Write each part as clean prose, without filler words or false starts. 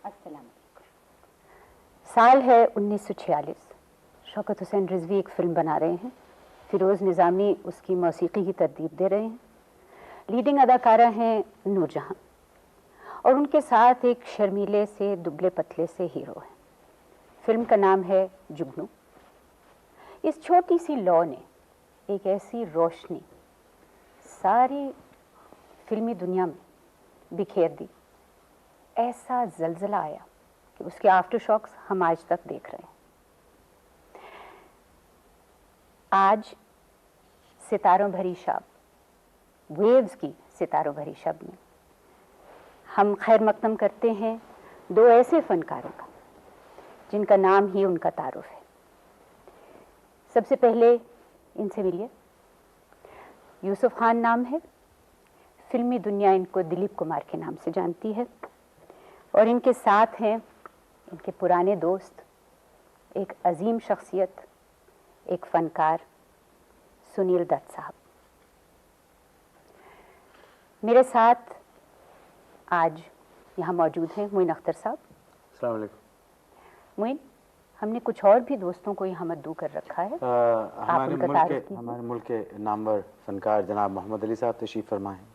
अस्सलाम वालेकुम। साल है 1946। शौकत हुसैन रिजवी एक फ़िल्म बना रहे हैं। फ़िरोज़ निज़ामी उसकी मौसीकी की तरतीब दे रहे हैं। लीडिंग अदाकारा हैं नूरजहां और उनके साथ एक शर्मीले से दुबले पतले से हीरो हैं। फ़िल्म का नाम है जुगनू। इस छोटी सी लौ ने एक ऐसी रोशनी सारी फिल्मी दुनिया में बिखेर दी, ऐसा जलजला आया कि उसके आफ्टर शॉक्स हम आज तक देख रहे हैं। आज सितारों भरी शब, वेव्स की सितारों भरी शब में हम खैर मकदम करते हैं दो ऐसे फनकारों का जिनका नाम ही उनका तारुफ है। सबसे पहले इनसे मिलिए। यूसुफ खान नाम है। फिल्मी दुनिया इनको दिलीप कुमार के नाम से जानती है और इनके साथ हैं इनके पुराने दोस्त, एक अजीम शख्सियत, एक फनकार सुनील दत्त साहब। मेरे साथ आज यहाँ मौजूद हैं मोइन अख्तर साहब। अस्सलाम वालेकुम। मोइन, हमने कुछ और भी दोस्तों को यहाँ मद्दू कर रखा है। हमारे मुल्क के नामवर फनकार जनाब मोहम्मद अली साहब तशरीफ़ फरमा हैं।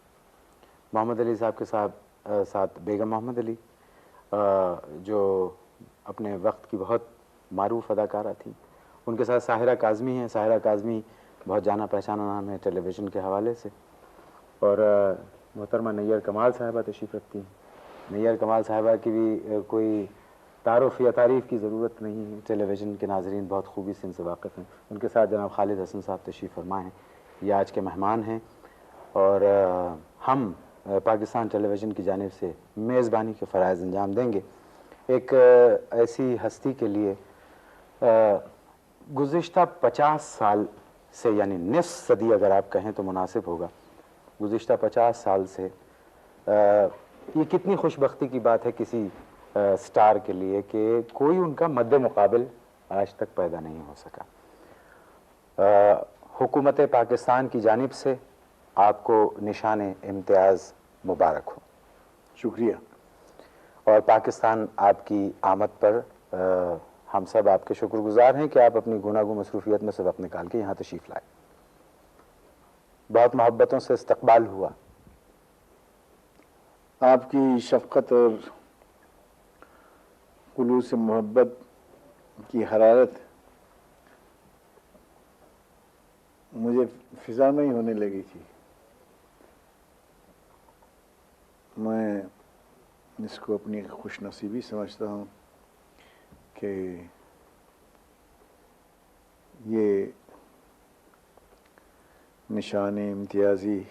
मोहम्मद अली साहब के साथ बेगम मोहम्मद अली, जो अपने वक्त की बहुत मारूफ अदाकारा थी। उनके साथ साहिरा काज़मी हैं। साहिरा काज़मी बहुत जाना पहचाना नाम है टेलीविज़न के हवाले से। और मोहतरमा नैयर कमाल साहिबा तशरीफ़ रखती हैं। नैयर कमाल साहिबा की भी कोई तारुफ या तारीफ़ की ज़रूरत नहीं है, टेलीविज़न के नाज़रीन बहुत खूबी से इनसे वाक़िफ़ हैं। उनके साथ जनाब खालिद हसन साहब तशरीफ़ फरमा हैं। ये आज के मेहमान हैं और हम पाकिस्तान टेलीविज़न की जानिब से मेज़बानी के फ़राइज़ अंजाम देंगे एक ऐसी हस्ती के लिए गुज़िश्ता 50 साल से, यानी निस्फ़ सदी अगर आप कहें तो मुनासिब होगा, गुज़िश्ता 50 साल से ये कितनी खुशबख्ती की बात है किसी स्टार के लिए कि कोई उनका मद्दे मुकाबिल आज तक पैदा नहीं हो सका। हुकूमत पाकिस्तान की जानिब से आपको निशान इम्तियाज़ मुबारक हो। शुक्रिया। और पाकिस्तान आपकी आमद पर हम सब आपके शुक्रगुजार हैं कि आप अपनी गुनागो मसरूफियत में से वक्त निकाल के यहाँ तशरीफ़ लाए। बहुत मोहब्बतों से इस्तकबाल हुआ। आपकी शफ़क़त और खुलूस मोहब्बत की हरारत मुझे फ़िज़ा में ही होने लगी थी। मैं इसको अपनी खुशनसीबी समझता हूँ कि ये निशान इम्तियाज़ी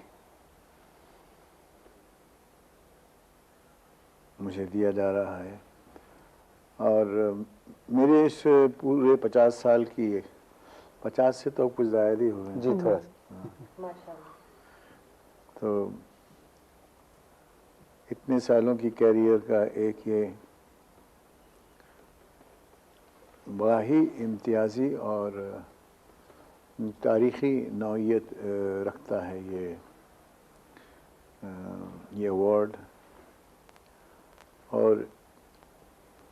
मुझे दिया जा रहा है। और मेरे इस पूरे 50 साल की, 50 से तो कुछ ज़्यादा ही हुए जी, थोड़ा माशाअल्लाह। तो इतने सालों की कैरियर का एक ये बड़ा ही इम्तियाज़ी और तारीख़ी नौइयत रखता है ये अवार्ड। और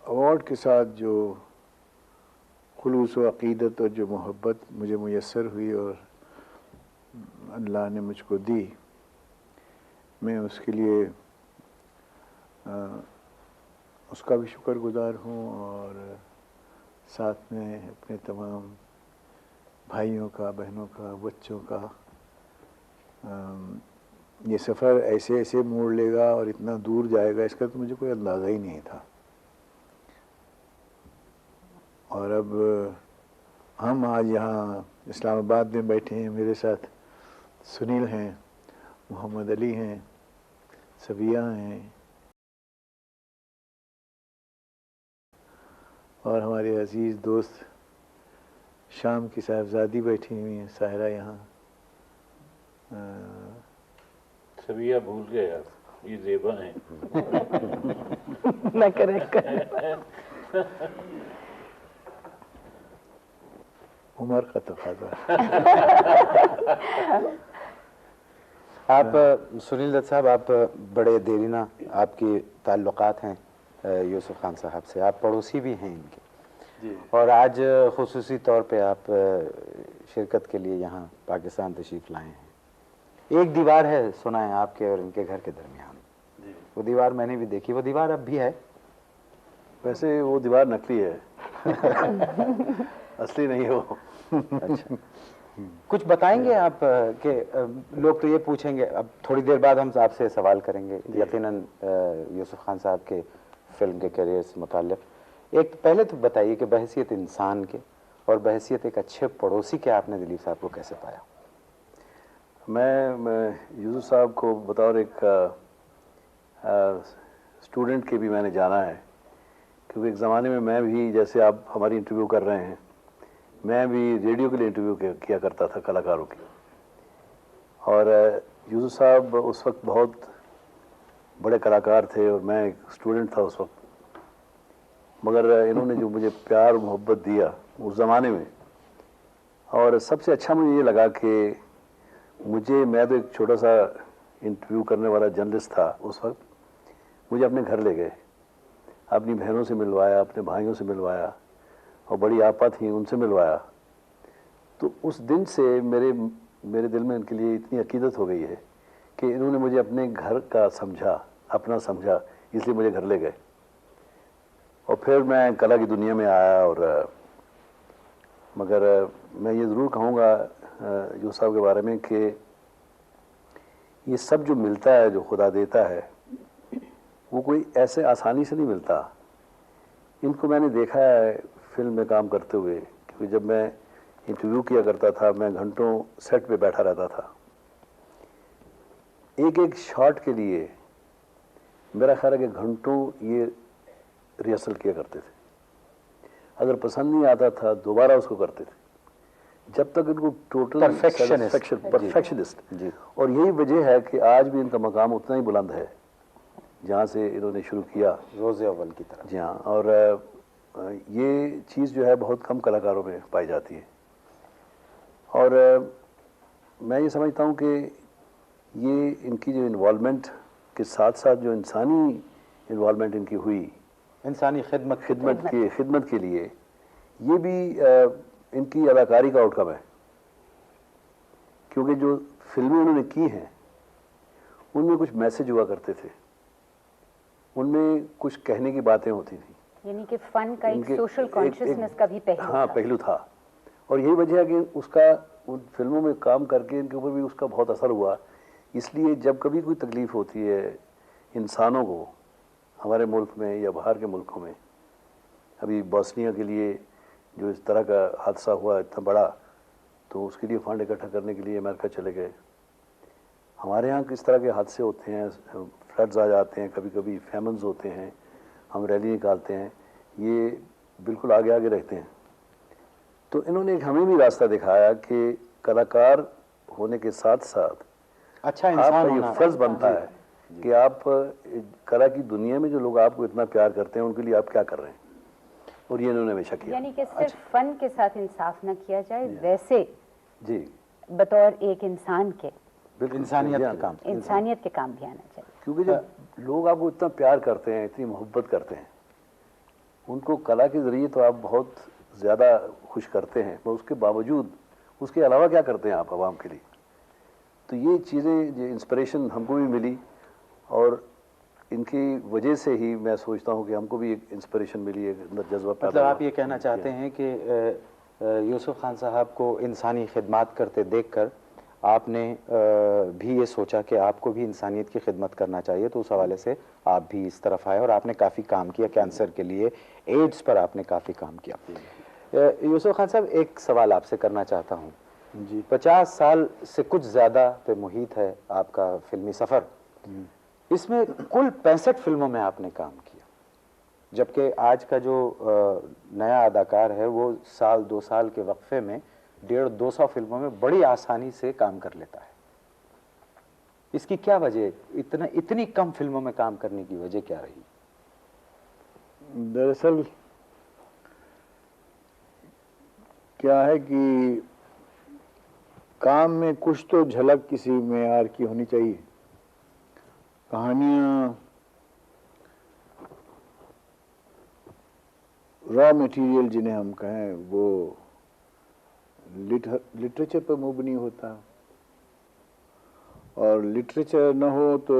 अवार्ड के साथ जो खुलूस व अक़ीदत और जो मोहब्बत मुझे मुयस्सर हुई और अल्लाह ने मुझको दी, मैं उसके लिए उसका भी शुक्रगुज़ार हूँ। और साथ में अपने तमाम भाइयों का, बहनों का, बच्चों का। ये सफ़र ऐसे ऐसे मोड़ लेगा और इतना दूर जाएगा इसका तो मुझे कोई अंदाज़ा ही नहीं था। और अब हम आज यहाँ इस्लामाबाद में बैठे हैं। मेरे साथ सुनील हैं, मोहम्मद अली हैं, सबिया हैं और हमारे अज़ीज़ दोस्त शाम की साहबजादी बैठी हुई हैं, साहिरा यहाँ। सबिया भूल गए आप, ये ज़ेबा हैं। मैं करेक्ट उमर का तकाज़ा। आप सुनील दत्त साहब, आप बड़े देरीना आपके ताल्लुकात हैं यूसुफ खान साहब से, आप पड़ोसी भी हैं इनके जी। और आज खुसूसी तौर पे आप शिरकत के लिए यहाँ पाकिस्तान तशरीफ लाए हैं। एक दीवार है सुना है आपके और इनके घर के दरमियान, वो दीवार मैंने भी देखी, वो दीवार अब भी है? वैसे वो दीवार नकली है असली नहीं है वो। अच्छा, कुछ बताएंगे आप कि लोग तो ये पूछेंगे, अब थोड़ी देर बाद हम आपसे सवाल करेंगे यकीनन यूसुफ खान साहब के फिल्म के करियर से मुताल्लिक। एक तो पहले तो बताइए कि बहैसियत इंसान के और बहैसियत एक अच्छे पड़ोसी के आपने दिलीप साहब को कैसे पाया? मैं यूसुफ साहब को बतौर एक स्टूडेंट के भी मैंने जाना है, क्योंकि एक ज़माने में मैं भी, जैसे आप हमारी इंटरव्यू कर रहे हैं, मैं भी रेडियो के लिए इंटरव्यू किया करता था कलाकारों की। और यूसुफ साहब उस वक्त बहुत बड़े कलाकार थे और मैं एक स्टूडेंट था उस वक्त, मगर इन्होंने जो मुझे प्यार मोहब्बत दिया उस ज़माने में, और सबसे अच्छा मुझे ये लगा कि मैं तो एक छोटा सा इंटरव्यू करने वाला जर्नलिस्ट था उस वक्त, मुझे अपने घर ले गए, अपनी बहनों से मिलवाया, अपने भाइयों से मिलवाया, और बड़ी आपा थी उनसे मिलवाया। तो उस दिन से मेरे दिल में इनके लिए इतनी अकीदत हो गई है कि इन्होंने मुझे अपने घर का समझा, अपना समझा, इसलिए मुझे घर ले गए। और फिर मैं कला की दुनिया में आया, और मगर मैं ये ज़रूर कहूँगा यूसुफ साहब के बारे में कि ये सब जो मिलता है, जो खुदा देता है, वो कोई ऐसे आसानी से नहीं मिलता। इनको मैंने देखा है फिल्म में काम करते हुए, क्योंकि जब मैं इंटरव्यू किया करता था मैं घंटों सेट पे बैठा रहता था, एक एक शॉट के लिए मेरा ख्याल है कि घंटों ये रिहर्सल किया करते थे। अगर पसंद नहीं आता था दोबारा उसको करते थे, जब तक इनको टोटल परफेक्शनिस्ट। और यही वजह है कि आज भी इनका मकाम उतना ही बुलंद है जहाँ से इन्होंने शुरू किया, रोज़े अव्वल की तरह। जी हाँ, और ये चीज़ जो है बहुत कम कलाकारों में पाई जाती है। और मैं ये समझता हूँ कि ये इनकी जो इन्वॉल्वमेंट के साथ साथ जो इंसानी इन्वॉल्वमेंट इनकी हुई, इंसानी खिदमत के लिए, ये भी इनकी अदाकारी का आउटकम है। क्योंकि जो फिल्में उन्होंने की हैं उनमें कुछ मैसेज हुआ करते थे, उनमें कुछ कहने की बातें होती थी, यानी कि फन का एक सोशल कॉन्शियसनेस का भी पहलू था। और यही वजह है कि उसका उन फिल्मों में काम करके इनके ऊपर भी उसका बहुत असर हुआ। इसलिए जब कभी कोई तकलीफ़ होती है इंसानों को, हमारे मुल्क में या बाहर के मुल्कों में, अभी बॉस्निया के लिए जो इस तरह का हादसा हुआ इतना बड़ा, तो उसके लिए फंड इकट्ठा करने के लिए अमेरिका चले गए। हमारे यहाँ किस तरह के हादसे होते हैं, फ्लड्स आ जाते हैं, कभी कभी फैमन्स होते हैं, हम रैली निकालते हैं, ये बिल्कुल आगे आगे रहते हैं। तो इन्होंने हमें भी रास्ता दिखाया कि कलाकार होने के साथ साथ अच्छा इंसान आपका होना ये फर्ज बनता है कि आप कला की दुनिया में जो लोग आपको इतना प्यार करते हैं उनके लिए आप क्या कर रहे हैं, और ये इन्होंने हमेशा किया। यानी कि सिर्फ फन के साथ इंसाफ न किया जाए, वैसे जी बतौर एक इंसान के इंसानियत के काम भी आना चाहिए। क्योंकि जब लोग आपको इतना प्यार करते हैं, इतनी मोहब्बत करते हैं, उनको कला के ज़रिए तो आप बहुत ज़्यादा खुश करते हैं, पर उसके बावजूद उसके अलावा क्या करते हैं आप आवाम के लिए। तो ये चीज़ें, जो इंस्पिरेशन हमको भी मिली, और इनकी वजह से ही मैं सोचता हूँ कि हमको भी एक इंस्पिरेशन मिली, एक अंदर जज्बा पैदा। मतलब आप ये कहना चाहते हैं कि यूसुफ खान साहब को इंसानी खिदमत करते देखकर आपने भी ये सोचा कि आपको भी इंसानियत की खिदमत करना चाहिए, तो उस हवाले से आप भी इस तरफ आए और आपने काफ़ी काम किया, कैंसर के लिए, एड्स पर आपने काफ़ी काम किया। यूसुफ खान साहब, एक सवाल आपसे करना चाहता हूँ जी। 50 साल से कुछ ज़्यादा पे मुहित है आपका फिल्मी सफ़र, इसमें कुल 65 फिल्मों में आपने काम किया, जबकि आज का जो नया अदाकार है वो साल 2 साल के वक्फे में 150-200 फिल्मों में बड़ी आसानी से काम कर लेता है। इसकी क्या वजह, इतनी कम फिल्मों में काम करने की वजह क्या रही? दरअसल क्या है कि काम में कुछ तो झलक किसी मेयार की होनी चाहिए। कहानियाँ रॉ मटेरियल जिन्हें हम कहें वो लिटरेचर पर मूव नहीं होता, और लिटरेचर न हो तो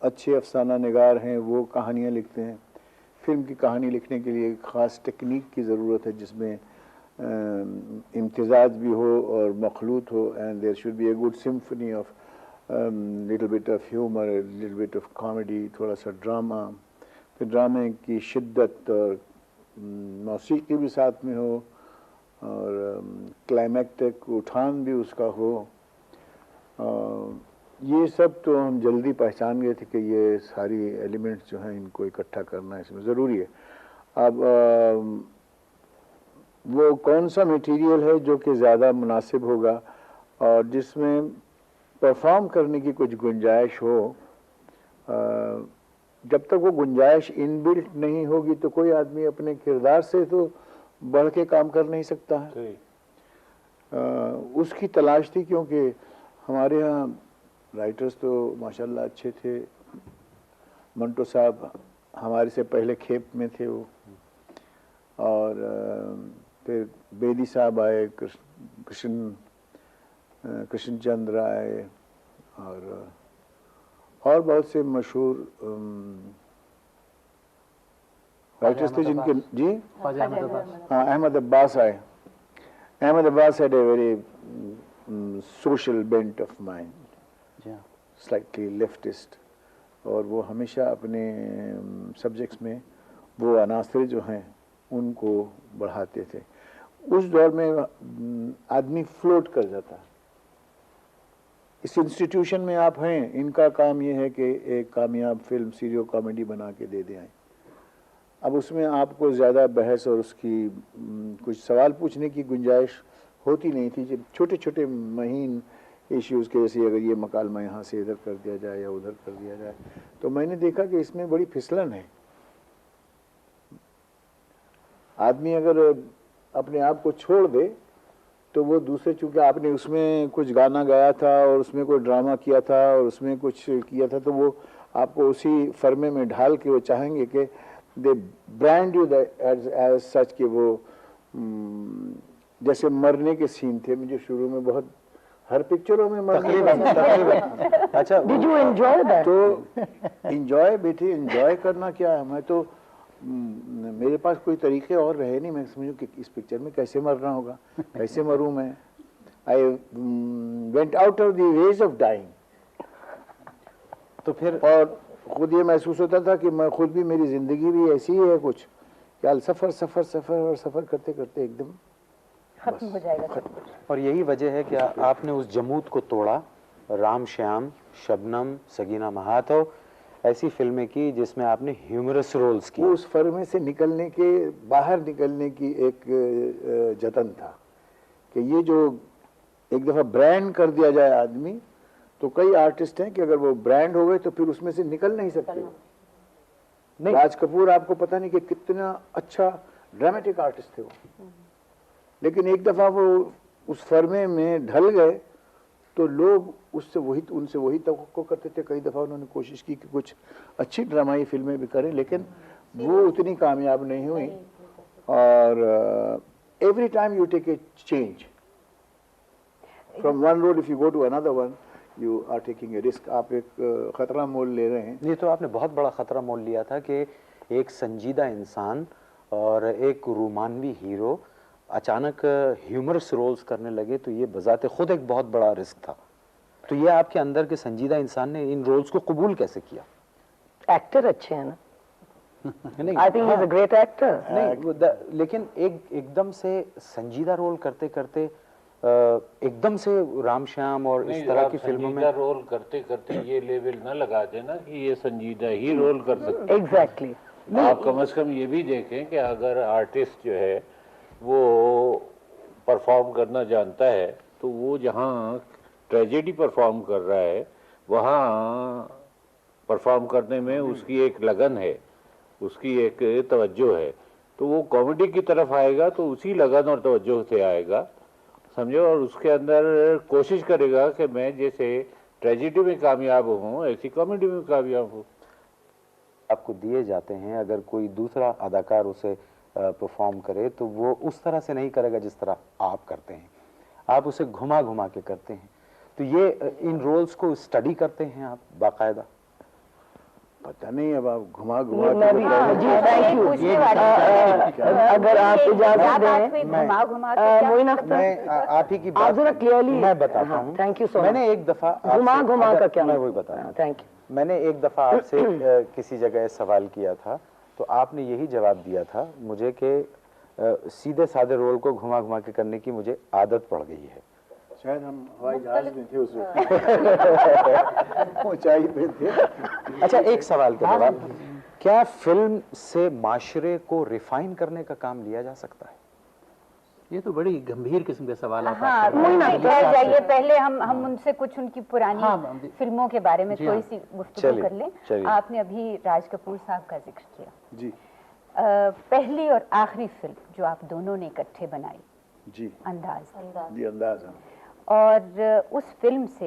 अच्छे अफसाना निगार हैं वो कहानियाँ लिखते हैं। फिल्म की कहानी लिखने के लिए ख़ास टेक्निक की ज़रूरत है जिसमें इम्तिज़ाज भी हो और मखलूत हो, and there should be a good symphony of little bit of humour, little bit of comedy, थोड़ा सा ड्रामा, फिर ड्रामे की शिद्दत और मौसीकी भी साथ में हो, और क्लाइमैक्टिक उठान भी उसका हो। ये सब तो हम जल्दी पहचान गए थे कि ये सारी एलिमेंट्स जो हैं इनको इकट्ठा करना इसमें ज़रूरी है। अब वो कौन सा मटेरियल है जो कि ज़्यादा मुनासिब होगा और जिसमें परफॉर्म करने की कुछ गुंजाइश हो, जब तक वो गुंजाइश इनबिल्ट नहीं होगी तो कोई आदमी अपने किरदार से तो बढ़ के काम कर नहीं सकता है। उसकी तलाश थी, क्योंकि हमारे यहाँ राइटर्स तो माशाल्लाह अच्छे थे। मंटो साहब हमारे से पहले खेप में थे वो, और फिर बेदी साहब आए, कृष्ण चंद्र आए, और बहुत से मशहूर राइटर्स थे जिनके जी हाँ अहमद अब्बास आए। Ahmad Abbas had a very social bent of mind, slightly leftist, और वो हमेशा अपने सब्जेक्ट्स में वो अनासर जो हैं उनको बढ़ाते थे। उस दौर में आदमी फ्लोट कर जाता। इस इंस्टीट्यूशन में आप हैं, इनका काम ये है कि एक कामयाब फिल्म सीरियो कॉमेडी बना के दे दें। अब उसमें आपको ज़्यादा बहस और उसकी कुछ सवाल पूछने की गुंजाइश होती नहीं थी। जब छोटे छोटे महीन इश्यूज़ के, जैसे अगर ये मकालमा यहाँ से इधर कर दिया जाए या उधर कर दिया जाए, तो मैंने देखा कि इसमें बड़ी फिसलन है। आदमी अगर अपने आप को छोड़ दे तो वो दूसरे, चूँकि आपने उसमें कुछ गाना गाया था और उसमें कोई ड्रामा किया था और उसमें कुछ किया था, तो वो आपको उसी फर्मे में ढाल के वो चाहेंगे कि they brand you as such, कि वो जैसे मरने के सीन थे मुझे शुरू में बहुत, हर पिक्चरों में मरने अच्छा, Did you enjoy that? तो इंजॉय बेटे, इंजॉय करना क्या है। मैं तो मेरे पास कोई तरीके और रहे नहीं। मैं समझूं कि इस पिक्चर में कैसे मरना होगा, कैसे मरूं मैं। I went out of the ways of dying. तो फिर और खुद ये महसूस होता था कि मैं खुद भी, मेरी ज़िंदगी भी ऐसी ही है कुछ, क्या सफ़र सफ़र सफ़र और सफ़र करते करते एकदम खत्म हो जाएगा। और यही वजह है कि आपने उस जमूत को तोड़ा। राम श्याम, शबनम, सगीना महातो, ऐसी फिल्में की जिसमें आपने ह्यूमरस रोल्स किए। उस फर्मे से निकलने के, बाहर निकलने की एक जतन था कि ये जो एक दफ़ा ब्रांड कर दिया जाए आदमी, तो कई आर्टिस्ट हैं कि अगर वो ब्रांड हो गए तो फिर उसमें से निकल नहीं सकते। नहीं, राज कपूर आपको पता नहीं कि कितना अच्छा ड्रामेटिक आर्टिस्ट थे वो, लेकिन एक दफ़ा वो उस फर्मे में ढल गए तो लोग उनसे वही तवक्को करते थे। कई दफ़ा उन्होंने कोशिश की कि कुछ अच्छी ड्रामाई फिल्में भी करें, लेकिन वो उतनी कामयाब नहीं हुई। और every time you take a change from one road, if you go to another one you are taking a risk. आप एक ख़तरा मोल ले रहे हैं। ये तो आपने बहुत बड़ा ख़तरा मोल लिया था कि एक संजीदा इंसान और एक रोमानवी हीरो अचानक ह्यूमरस रोल्स करने लगे, तो ये बजाते खुद एक बहुत बड़ा रिस्क था। तो ये आपके अंदर के संजीदा इंसान ने इन रोल्स को कबूल कैसे किया? एक्टर अच्छे हैं ना, I think he is a great actor. नहीं, लेकिन एकदम से संजीदा रोल करते करते एकदम से रामश्याम और इस तरह की फिल्मों में रोल करते करते ये लेवल न लगा देना कि ये संजीदा ही रोल कर सकते। एग्जैक्टली। आप कम से कम ये भी देखें कि अगर आर्टिस्ट जो है वो परफॉर्म करना जानता है, तो वो जहाँ ट्रेजेडी परफॉर्म कर रहा है वहाँ परफॉर्म करने में उसकी एक लगन है, उसकी एक तवज्जो है। तो वो कॉमेडी की तरफ आएगा तो उसी लगन और तवज्जो से आएगा, समझो, और उसके अंदर कोशिश करेगा कि मैं जैसे ट्रेजेडी में कामयाब हूँ ऐसी कॉमेडी में कामयाब हूँ। आपको दिए जाते हैं, अगर कोई दूसरा अदाकार उसे परफॉर्म करे तो वो उस तरह से नहीं करेगा जिस तरह आप करते हैं, आप उसे घुमा घुमा के करते हैं। तो ये इन रोल्स को स्टडी करते हैं आप बाकायदा? पता नहीं, अब आप घुमा घुमा मैं भी जी थैंक यू। अगर आप इजाजत दें मोइन अख्तर, आप ही की आप जरा क्लियरली मैं बताता हूँ। Thank you so much. मैंने एक दफा घुमा घुमा का क्या, मैं वही बताया, थैंक यू। मैंने एक दफा आपसे किसी जगह सवाल किया था तो आपने यही जवाब दिया था मुझे कि सीधे साधे रोल को घुमा घुमा के करने की मुझे आदत पड़ गई है। शायद हम हवाई जहाज में थे उस वक्त, ऊंचाई पे थे। अच्छा, एक सवाल का जवाब, क्या फिल्म से माशरे को रिफाइन करने का काम लिया जा सकता है? ये तो बड़ी गंभीर किस्म के सवाल आप हाँ, ठहर जाइए, पहले हम उनसे कुछ उनकी पुरानी फिल्मों के बारे में थोड़ी सी गुफ्तगू कर लें। आपने अभी राज कपूर साहब का जिक्र किया जी। पहली और आखिरी फिल्म जो आप दोनों ने इकट्ठे बनाई जी, अंदाज, जी अंदाज, और उस फिल्म से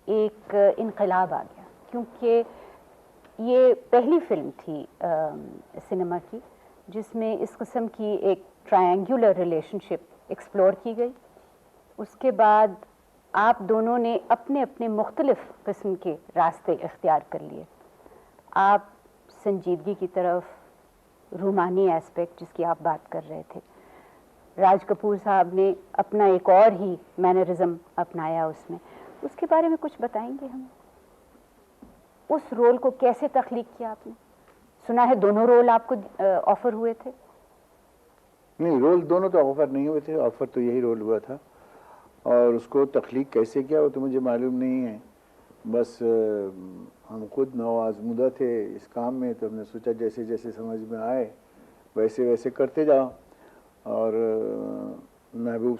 एक इनकलाब आ गया, क्योंकि ये पहली फिल्म थी सिनेमा की जिसमें इस किस्म की एक ट्रायंगुलर रिलेशनशिप एक्सप्लोर की गई। उसके बाद आप दोनों ने अपने अपने मुख्तलिफ किस्म के रास्ते इख्तियार कर लिए। आप संजीदगी की तरफ, रूमानी एस्पेक्ट जिसकी आप बात कर रहे थे, राज कपूर साहब ने अपना एक और ही मैनरिज्म अपनाया उसमें। उसके बारे में कुछ बताएंगे हमें? उस रोल को कैसे तख्लीक किया आपने? सुना है दोनों रोल आपको ऑफर हुए थे? नहीं, रोल दोनों तो ऑफर नहीं हुए थे, ऑफर तो यही रोल हुआ था, और उसको तख्लीक कैसे किया वो तो मुझे मालूम नहीं है। बस हम खुद नवाज़मुदा थे इस काम में, तो हमने सोचा जैसे जैसे समझ में आए वैसे वैसे करते जाओ। और महबूब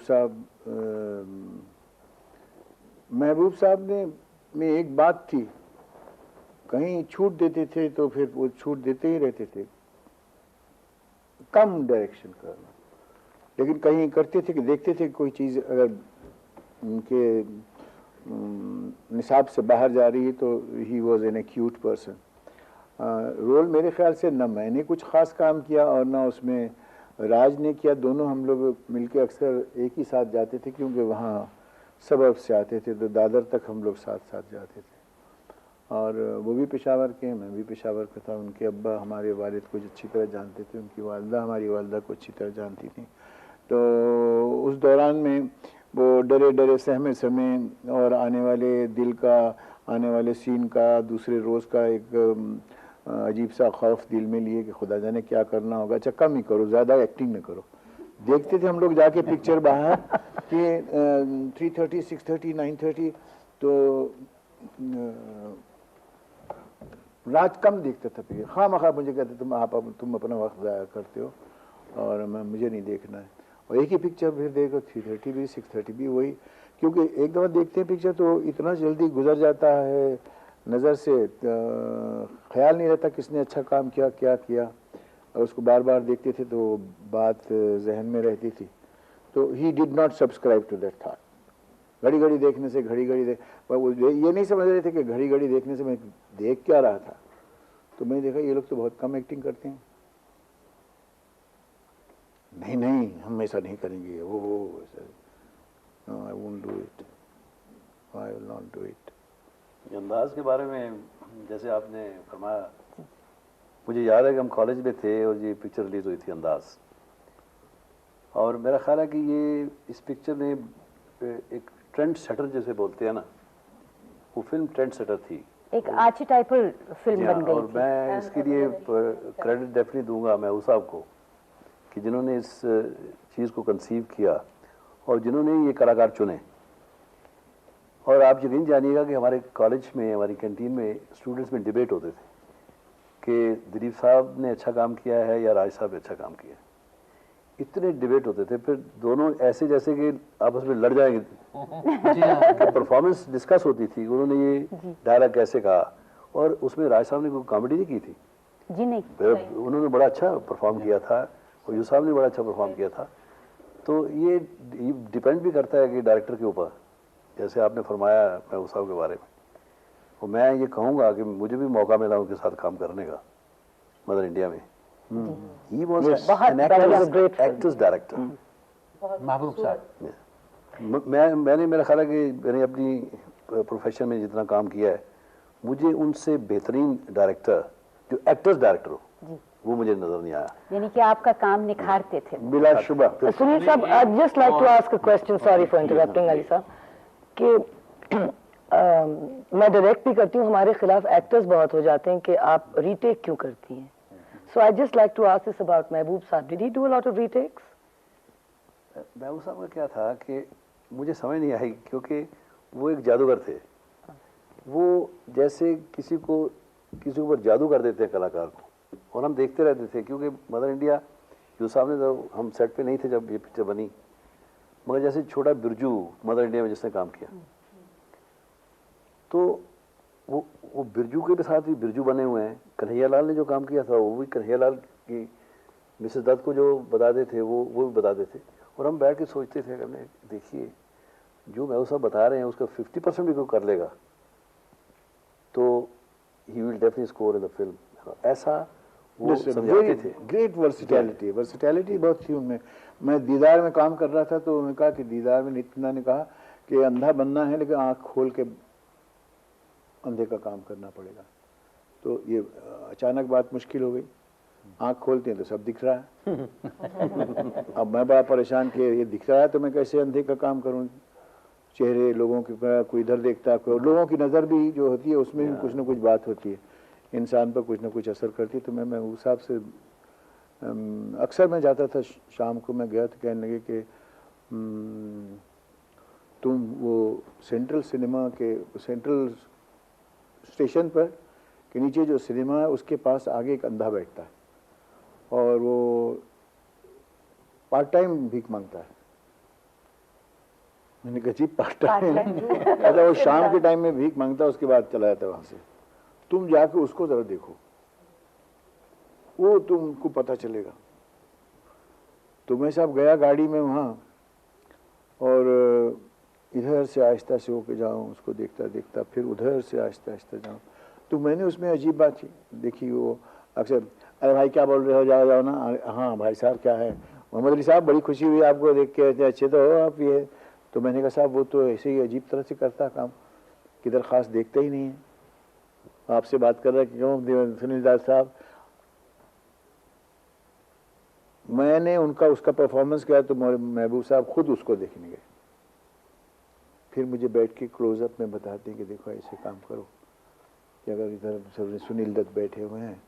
साहब ने में एक बात थी, कहीं छूट देते थे तो फिर वो छूट देते ही रहते थे, कम डायरेक्शन करना, लेकिन कहीं करते थे कि देखते थे कोई चीज़ अगर उनके निसाब से बाहर जा रही है तो he was an acute person. Role मेरे ख्याल से न मैंने कुछ ख़ास काम किया और न उसमें राज ने किया। दोनों हम लोग मिलके अक्सर एक ही साथ जाते थे, क्योंकि वहाँ सबब से आते थे तो दादर तक हम लोग साथ साथ जाते थे। और वो भी पेशावर के हैं, मैं भी पेशावर का था। उनके अब्बा हमारे वालिद को अच्छी तरह जानते थे, उनकी वालदा हमारी वालदा को अच्छी तरह जानती थी। तो उस दौरान में वो डरे डरे सहमे सहमे और आने वाले दिल का, आने वाले सीन का, दूसरे रोज़ का एक अजीब सा खौफ दिल में लिए कि खुदा जाने क्या करना होगा। अच्छा कम ही करो, ज़्यादा एक्टिंग न करो। देखते थे हम लोग जाके पिक्चर बाहर कि 3:30, 6:30, 9:30, तो रात कम देखता था पिक्चर। खामखा मुझे कहते तुम अपना वक्त ज़ाया करते हो और मुझे नहीं देखना है। और एक ही पिक्चर फिर देखो, 3:30 भी 6:30 भी वही, क्योंकि एक दफ़ा देखते हैं पिक्चर तो इतना जल्दी गुजर जाता है नज़र से, ख्याल नहीं रहता किसने अच्छा काम किया, क्या किया, और उसको बार बार देखते थे तो बात जहन में रहती थी। तो he did not subscribe to that thought. घड़ी घड़ी देखने से, घड़ी घड़ी देख, पर वो ये नहीं समझ रहे थे कि घड़ी घड़ी देखने से मैं देख क्या रहा था। तो मैंने देखा ये लोग तो बहुत कम एक्टिंग करते हैं। नहीं नहीं, हम ऐसा नहीं करेंगे, वो no I won't do it, I will not do it. अंदाज के बारे में जैसे आपने फरमाया, मुझे याद है कि हम कॉलेज में थे और ये पिक्चर रिलीज़ हुई थी अंदाज, और मेरा ख्याल है कि ये इस पिक्चर ने एक ट्रेंड सेटर जैसे बोलते हैं ना, वो फिल्म ट्रेंड सेटर थी, एक आर्चिटाइपल फिल्म बन गई और थी। मैं इसके लिए क्रेडिट डेफिनेटली दूंगा मैं उस साहब को कि जिन्होंने इस चीज़ को कंसीव किया और जिन्होंने ये कलाकार चुने। और आप यकीन जानिएगा कि हमारे कॉलेज में, हमारी कैंटीन में स्टूडेंट्स में डिबेट होते थे कि दिलीप साहब ने अच्छा काम किया है या राज साहब ने अच्छा काम किया है। इतने डिबेट होते थे, फिर दोनों ऐसे जैसे कि आपस में लड़ जाएंगे। परफॉर्मेंस डिस्कस होती थी, उन्होंने ये डायलॉग कैसे कहा, और उसमें राज साहब ने कोई कॉमेडी नहीं की थी जी, नहीं, उन्होंने बड़ा अच्छा परफॉर्म किया था, और यूसुफ साहब ने बड़ा अच्छा परफॉर्म किया था। तो ये डिपेंड भी करता है कि डायरेक्टर के ऊपर, जैसे आपने फरमाया महबूब साहब के बारे में, और मैं ये कहूँगा कि मुझे भी मौका मिला उनके साथ काम करने का मदर इंडिया में। He was an actor's director. महबूब साहब, मैंने मेरा ख्याल है कि मैंने अपनी प्रोफेशन में जितना काम किया है, मुझे उनसे बेहतरीन डायरेक्टर जो एक्टर्स डायरेक्टर हो वो मुझे नजर नहीं आया। यानी कि आपका काम निखारते थे। बिला शुबा। सुनील साहब, I'd just like to ask a question, sorry for interrupting Ali साहब, कि मैं डायरेक्ट भी करती हूँ, हमारे खिलाफ एक्टर्स बहुत हो जाते हैं कि आप रीटेक क्यों करती हैं। So I'd just like to ask this about महबूब साहब, did he do a lot of retakes? महबूब साहब का क्या था कि मुझे समझ नहीं आई, क्योंकि वो एक जादूगर थे। वो जैसे किसी के ऊपर जादू कर देते हैं कलाकार को, और हम देखते रहते थे, क्योंकि मदर इंडिया जो सामने तो हम सेट पे नहीं थे जब ये पिक्चर बनी, मगर जैसे छोटा बिरजू मदर इंडिया में जिसने काम किया, तो वो बिरजू के साथ भी बिरजू बने हुए हैं। कन्हैया लाल ने जो काम किया था वो भी कन्हैया लाल की मिसेस दत्त को जो बताते थे वो भी बताते थे, और हम बैठ के सोचते थे कि देखिए जो महबूब साहब बता रहे हैं उसका 50% भी कोई कर लेगा तो he will definitely score in the film. ऐसा वो समझाते थे। ग्रेट वर्सिटैलिटी बहुत थी उनमें। मैं दीदार में काम कर रहा था तो उन्होंने कहा कि दीदार में नितिना ने कहा कि अंधा बनना है लेकिन आँख खोल के अंधे का काम करना पड़ेगा। तो ये अचानक बात मुश्किल हो गई। आँख खोलते हैं तो सब दिख रहा है। अब मैं बड़ा परेशान कि ये दिख रहा है तो मैं कैसे अंधे का काम करूँ। चेहरे लोगों के कोई इधर देखता है, कोई लोगों की नज़र भी जो होती है उसमें भी कुछ ना कुछ बात होती है, इंसान पर कुछ ना कुछ असर करती है। तो मैं उस हिसाब से अक्सर मैं जाता था, शाम को मैं गया तो कहने लगे कि तुम वो सेंट्रल सिनेमा के सेंट्रल स्टेशन पर के नीचे जो सिनेमा है उसके पास आगे एक अंधा बैठता है और वो पार्ट टाइम भीख मांगता है। मैंने कहा जी पार्ट टाइम मतलब वो शाम के टाइम में भीख मांगता है, उसके बाद चला जाता है वहाँ से। तुम जाके उसको जरा देखो, वो तुमको पता चलेगा। तो मैं साहब गया गाड़ी में वहाँ और इधर से आहिस्ता से होके जाऊँ, उसको देखता देखता फिर उधर से आहिस्ता आहिस्ता जाऊँ। तो मैंने उसमें अजीब बात देखी, वो अक्सर अरे भाई क्या बोल रहे हो, जाओ जाओ ना। हाँ भाई साहब क्या है, मोहम्मद अली साहब बड़ी खुशी हुई आपको देख के, अच्छे तो हो आप। ये तो मैंने कहा साहब वो तो ऐसे ही अजीब तरह से करता काम, किधर खास देखता ही नहीं है। आपसे बात कर रहा है कि क्यों सुनील दास साहब। मैंने उसका परफॉर्मेंस किया तो महबूब साहब खुद उसको देखने गए। फिर मुझे बैठ के क्लोजअप में बताते हैं कि देखो ऐसे काम करो कि अगर इधर सुनील दत्त बैठे हुए हैं,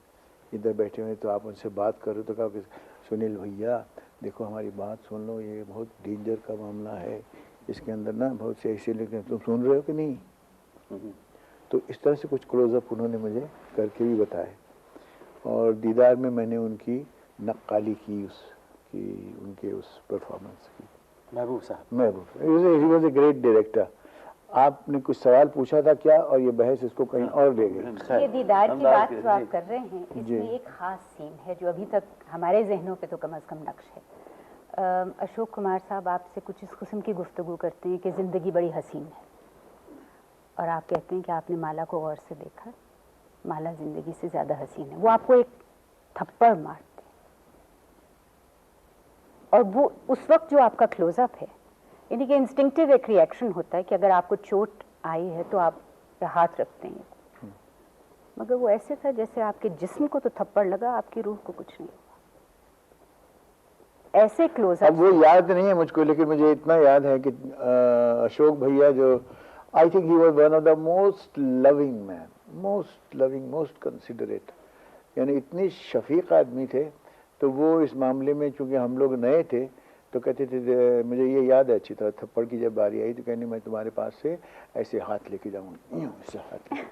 इधर बैठे हुए हैं तो आप उनसे बात करो तो कहा कि सुनील भैया देखो हमारी बात सुन लो, ये बहुत डेंजर का मामला है, इसके अंदर ना बहुत से ऐसे लिखे, तुम सुन रहे हो कि नहीं। तो इस तरह से कुछ क्लोजअप उन्होंने मुझे करके भी बताए। और दीदार में मैंने उनकी नक्काली की उनके उस परफॉर्मेंस की। महबूब साहब, he was a great director. आपने कुछ सवाल पूछा था क्या, और ये बहस इसको कहीं और ले गई। ये दीदार की बात जो आप कर रहे हैं, इसमें एक खास सीन है जो अभी तक हमारे जहनों पे तो कम से कम नक्श है। अशोक कुमार साहब आपसे कुछ इस किस्म की गुफ्तगू करते हैं कि ज़िंदगी बड़ी हसीन है, और आप कहते हैं कि आपने माला को गौर से देखा, माला ज़िंदगी से ज़्यादा हसीन है। वो आपको एक थप्पड़ मारते हैं, और वो उस वक्त जो आपका क्लोजअप है, यानी कि इंस्टिंक्टिव एक रिएक्शन होता है कि अगर आपको चोट आई है तो आप हाथ रखते हैं, मगर वो ऐसे था जैसे आपके जिस्म को तो थप्पड़ लगा, आपकी रूह को कुछ नहीं हुआ। ऐसे क्लोजअप। अब वो याद नहीं है मुझको, लेकिन मुझे इतना याद है कि अशोक भैया जो I think he was one of the most loving man, most loving, most considerate, यानी इतनी शफीक आदमी थे। तो वो इस मामले में चूंकि हम लोग नए थे तो कहते थे, मुझे ये याद है अच्छी तरह, थप्पड़ की जब बारी आई तो कहने मैं तुम्हारे पास से ऐसे हाथ लेके जाऊँगा, ऐसे हाथ लेके,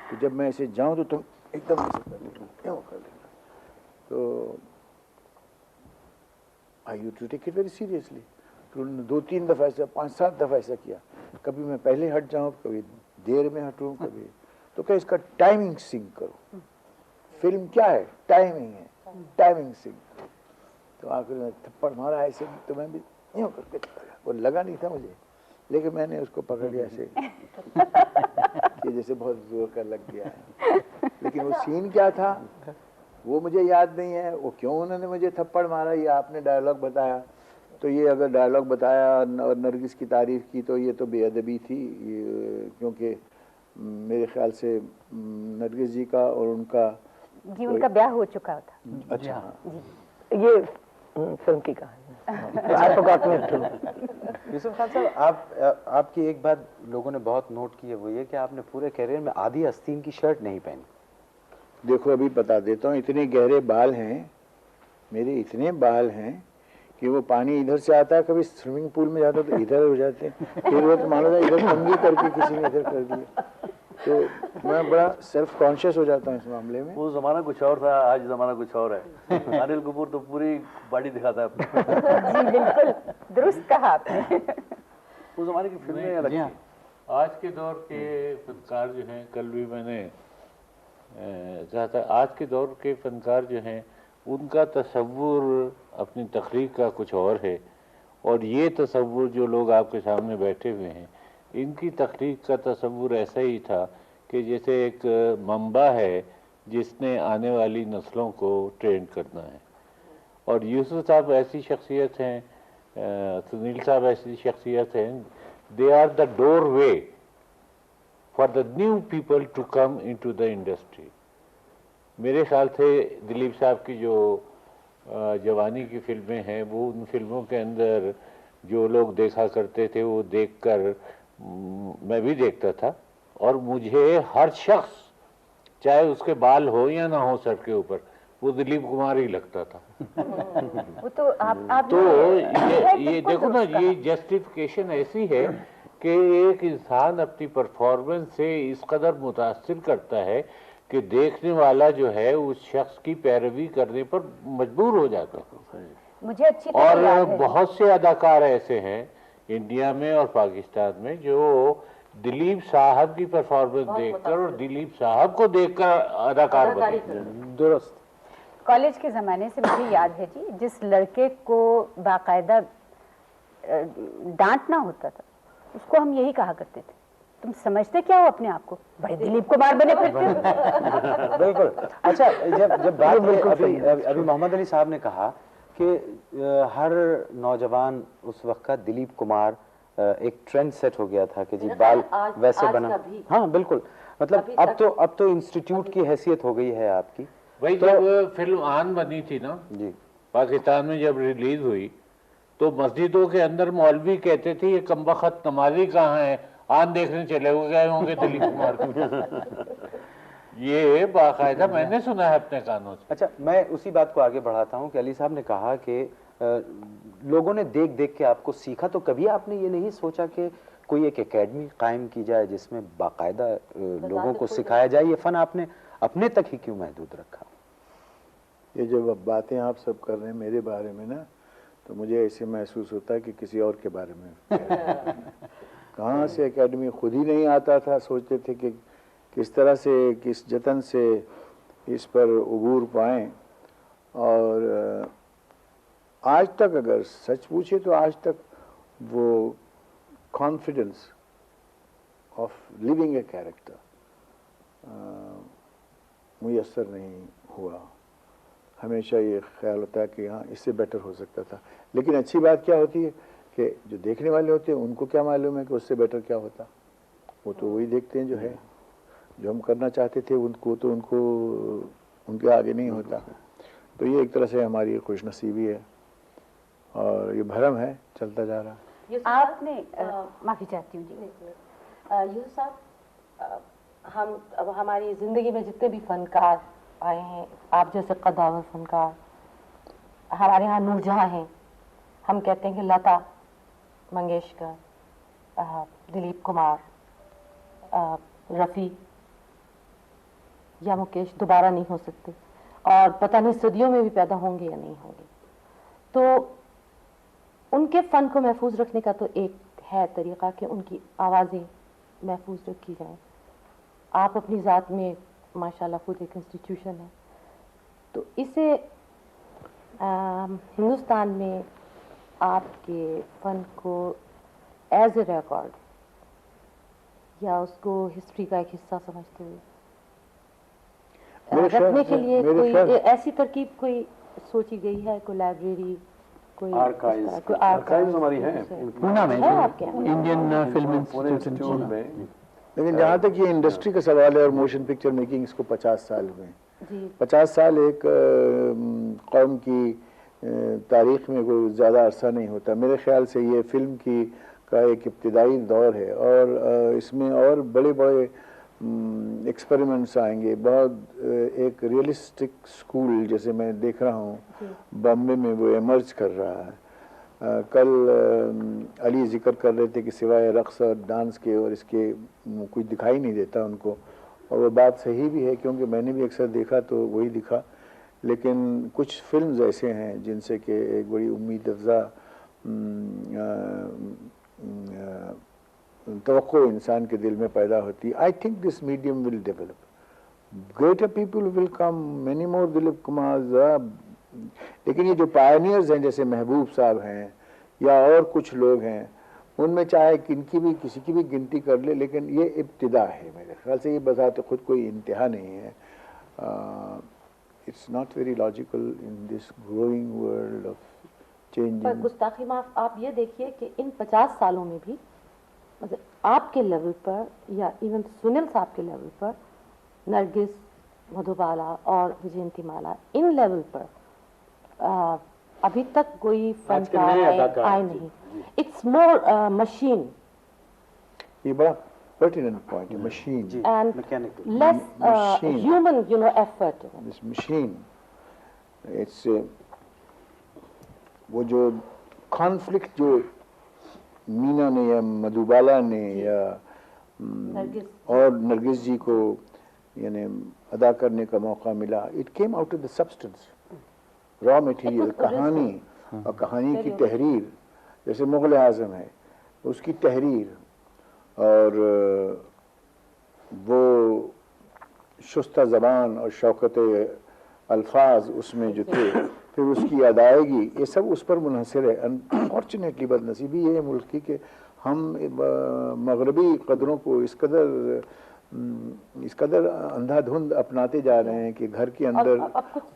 तो जब मैं ऐसे जाऊँ तो तुम एकदम ऐसे कर लेना, क्यों कर लेना। तो I you to take it very seriously. तो उन्होंने 2-3 दफ़ा ऐसा, 5-7 दफ़ा ऐसा किया। कभी मैं पहले हट जाऊँ, कभी देर में हटूँ, कभी तो क्या इसका टाइमिंग सिंक करो। फिल्म क्या है, टाइमिंग है, टाइमिंग सिंक। तो आखिर में थप्पड़ मारा ऐसे, तो मैं भी यूँ करके चला गया। वो लगा नहीं था मुझे, लेकिन मैंने उसको पकड़ लिया ऐसे कि जैसे बहुत जोर का लग गया है। लेकिन वो सीन क्या था वो मुझे याद नहीं है, वो क्यों उन्होंने मुझे थप्पड़ मारा, ये आपने डायलॉग बताया। तो ये अगर डायलॉग बताया और नरगिस की तारीफ की तो ये तो बेअदबी थी, क्योंकि मेरे ख्याल से नरगिस जी का और उनका जी उनका ब्याह हो चुका था। अच्छा जी ये फिल्म की कहानी I forgot me too. Yusuf Khan साहब, आपकी एक बात लोगों ने बहुत नोट की है, वो ये कि आपने पूरे करियर में आधी आस्तीन की शर्ट नहीं पहनी। देखो अभी बता देता हूँ, इतने गहरे बाल हैं मेरे, इतने बाल हैं कि वो पानी इधर से आता है, कभी स्विमिंग पूल में जाता तो इधर हो जाते हैं, फिर वो तो मानो इधर कंघी करके किसी ने इधर कर दिया, तो मैं बड़ा सेल्फ कॉन्शियस हो जाता हूँ इस मामले में। वो ज़माना कुछ और था, आज ज़माना कुछ और है। अनिल कपूर तो पूरी बॉडी दिखाता है अपनी। जी बिल्कुल दुरुस्त कहा आपने। उस ज़माने की फिल्में अलग थी। आज के दौर के फनकार जो हैं, कल भी मैंने कहा था, आज के दौर के फनकार जो हैं उनका तसव्वुर अपनी तख्लीक का कुछ और है, और ये तसव्वुर जो लोग आपके सामने बैठे हुए हैं इनकी तख्लीक का तसव्वुर ऐसा ही था कि जैसे एक मंबा है जिसने आने वाली नस्लों को ट्रेन करना है। और यूसुफ साहब ऐसी शख्सियत हैं, सुनील साहब ऐसी शख्सियत हैं, they are the doorway for the new people to come into the industry. मेरे ख्याल से दिलीप साहब की जो जवानी की फिल्में हैं वो उन फिल्मों के अंदर जो लोग देखा करते थे वो देखकर मैं भी देखता था, और मुझे हर शख्स चाहे उसके बाल हो या ना हो सर के ऊपर वो दिलीप कुमार ही लगता था। वो तो आप तो ये देखो ना, ये जस्टिफिकेशन ऐसी है कि एक इंसान अपनी परफॉर्मेंस से इस कदर मुतासिर करता है कि देखने वाला जो है उस शख्स की पैरवी करने पर मजबूर हो जाता है। मुझे अच्छी तरह याद और है। बहुत से अदाकार ऐसे हैं इंडिया में और पाकिस्तान में जो दिलीप साहब की परफॉर्मेंस देखकर और दिलीप साहब को देखकर अदाकार बने। दुरुस्त। कॉलेज के ज़माने से मुझे याद है जी, जिस लड़के को बाकायदा डांटना होता था उसको हम यही कहा करते थे, तुम समझते क्या हो अपने आप को, बड़े दिलीप कुमार बने फिरते हो। बिल्कुल। अच्छा, जब बात अभी मोहम्मद अली साहब ने कहा कि हर नौजवान उस वक्त का दिलीप कुमार एक ट्रेंड सेट हो गया था कि जी बाल वैसे बना। हाँ बिल्कुल, मतलब अब तो इंस्टीट्यूट की हैसियत हो गई है आपकी। भाई तो जब फिल्म आन बनी थी ना जी पाकिस्तान में, जब रिलीज हुई तो मस्जिदों के अंदर मौलवी कहते थे ये कमबख्त नमाजी कहाँ है, आन देखने चले गए होंगे दिलीप कुमार को। ये बाकायदा मैंने सुना है अपने कानों से। अच्छा, मैं उसी बात को आगे बढ़ाता हूँ कि अली साहब ने कहा कि लोगों ने देख देख के आपको सीखा, तो कभी आपने ये नहीं सोचा कि कोई एक एकेडमी कायम की जाए जिसमें बाकायदा लोगों को सिखाया जाए? ये फन आपने अपने तक ही क्यों महदूद रखा? ये जब बातें आप सब कर रहे हैं मेरे बारे में ना, तो मुझे ऐसे महसूस होता है कि किसी और के बारे में। कहाँ से एकेडमी, खुद ही नहीं आता था, सोचते थे कि किस तरह से, किस जतन से इस पर उबूर पाएं। और आज तक अगर सच पूछे तो आज तक वो confidence of living a character मुयस्सर नहीं हुआ। हमेशा ये ख्याल होता है कि हाँ इससे बेटर हो सकता था, लेकिन अच्छी बात क्या होती है कि जो देखने वाले होते हैं उनको क्या मालूम है कि उससे बेटर क्या होता, वो तो वही देखते हैं जो है, जो हम करना चाहते थे उनको तो उनके आगे नहीं होता। तो ये एक तरह से हमारी खुशनसीबी है और ये भरम है, चलता जा रहा है। आपने माफ़ी चाहती हूँ जी। यूसुफ साहब, हम अब हमारी ज़िंदगी में जितने भी फनकार आए हैं, आप जैसे कदावर फनकार, हमारे यहाँ नूरजहाँ हैं, हम कहते हैं कि लता मंगेशकर, दिलीप कुमार, रफ़ी या मुकेश दोबारा नहीं हो सकते, और पता नहीं सदियों में भी पैदा होंगे या नहीं होंगे। तो उनके फ़न को महफूज रखने का तो एक है तरीक़ा कि उनकी आवाज़ें महफूज रखी जाएं। आप अपनी ज़ात में माशाल्लाह खुद एक इंस्टीट्यूशन है, तो इसे हिंदुस्तान में आपके फ़न को एज ए रिकॉर्ड या उसको हिस्ट्री का एक हिस्सा समझते हुए? रखने के लिए कोई ऐसी तरकीब कोई सोची गई है, कोई लाइब्रेरी, कोई आर्काइव्स हमारी हैं पूना में, आपके इंडियन फिल्म इंस्टीट्यूट में। लेकिन जहाँ तक ये इंडस्ट्री का सवाल है और मोशन पिक्चर मेकिंग, इसको 50 साल हुए। 50 साल एक कौम की तारीख में कोई ज़्यादा अरसा नहीं होता। मेरे ख्याल से ये फिल्म की का एक इब्तिदाई दौर है और इसमें और बड़े बड़े एक्सपेरिमेंट्स आएंगे। बहुत एक रियलिस्टिक स्कूल जैसे मैं देख रहा हूँ बॉम्बे में वो इमर्ज कर रहा है। कल अली जिक्र कर रहे थे कि सिवाय रक्स और डांस के और इसके कुछ दिखाई नहीं देता उनको, और वो बात सही भी है क्योंकि मैंने भी अक्सर देखा तो वही दिखा। लेकिन कुछ फिल्म्स ऐसे हैं जिनसे कि एक बड़ी उम्मीद अफ़ज़ा तवक्को इंसान के दिल में पैदा होती है। I think this medium will develop, greater people will come, many more Dilip Kumar. लेकिन ये जो पायनियर्स हैं जैसे महबूब साहब हैं या और कुछ लोग हैं, उनमें चाहे किनकी भी किसी की भी गिनती कर ले, लेकिन ये इब्तिदा है मेरे ख्याल से। ये बजाते खुद कोई इंतहा नहीं है। It's not very logical in this growing world of changing. पर गुस्ताखी माफ, आप ये देखिए कि इन 50 सालों में भी मतलब आपके लेवल पर या इवन सुनील साहब के लेवल पर, नरगिस, मधुबाला और विजयंतीमाला, इन लेवल पर अभी तक कोई फनकार आए नहीं। It's more machine. ये बड़ा pertinent point, machine and less human, you know, effort. This machine, it's वो जो conflict जो मीना ने या मधुबाला ने या और नरगिस जी को यानी अदा करने का मौका मिला, it came out of the substance, raw material, कहानी और कहानी की तहरीर। जैसे मुग़ल आज़म है, उसकी तहरीर और वो शुस्ता ज़बान और शौकत अल्फाज उसमें जो थे, फिर उसकी अदायगी, ये सब उस पर मुनहसर है। अनफॉर्चुनेटली बदनसीबी ये है मुल्क की कि हम मगरबी कदरों को इस कदर अंधाधुंध अपनाते जा रहे हैं कि घर के अंदर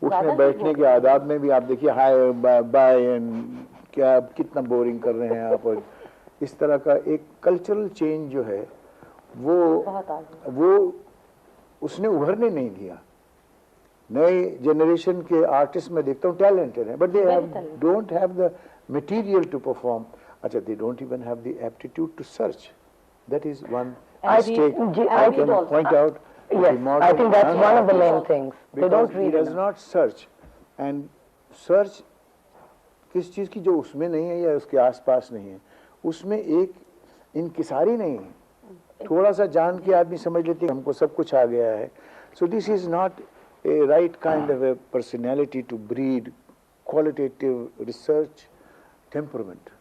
उठने बैठने के आदाब में भी आप देखिए हाय बाय एंड क्या कितना बोरिंग कर रहे हैं आप। और इस तरह का एक कल्चरल चेंज जो है वो उसने उभरने नहीं दिया। नए जनरेशन के आर्टिस्ट में देखता हूँ टैलेंटेड है, but they don't have the material to perform. अच्छा, they don't even have the aptitude to search. That is one mistake I can point out. Yes, I think that's one of the main things. They don't read. He does not search, and search किस चीज़ की जो उसमें नहीं है या उसके आसपास नहीं है, उसमें एक इनकिसारी नहीं है। थोड़ा सा जान के आदमी समझ लेते हैं हमको सब कुछ आ गया है। So this is not a right kind of a personality to breed qualitative research, temperament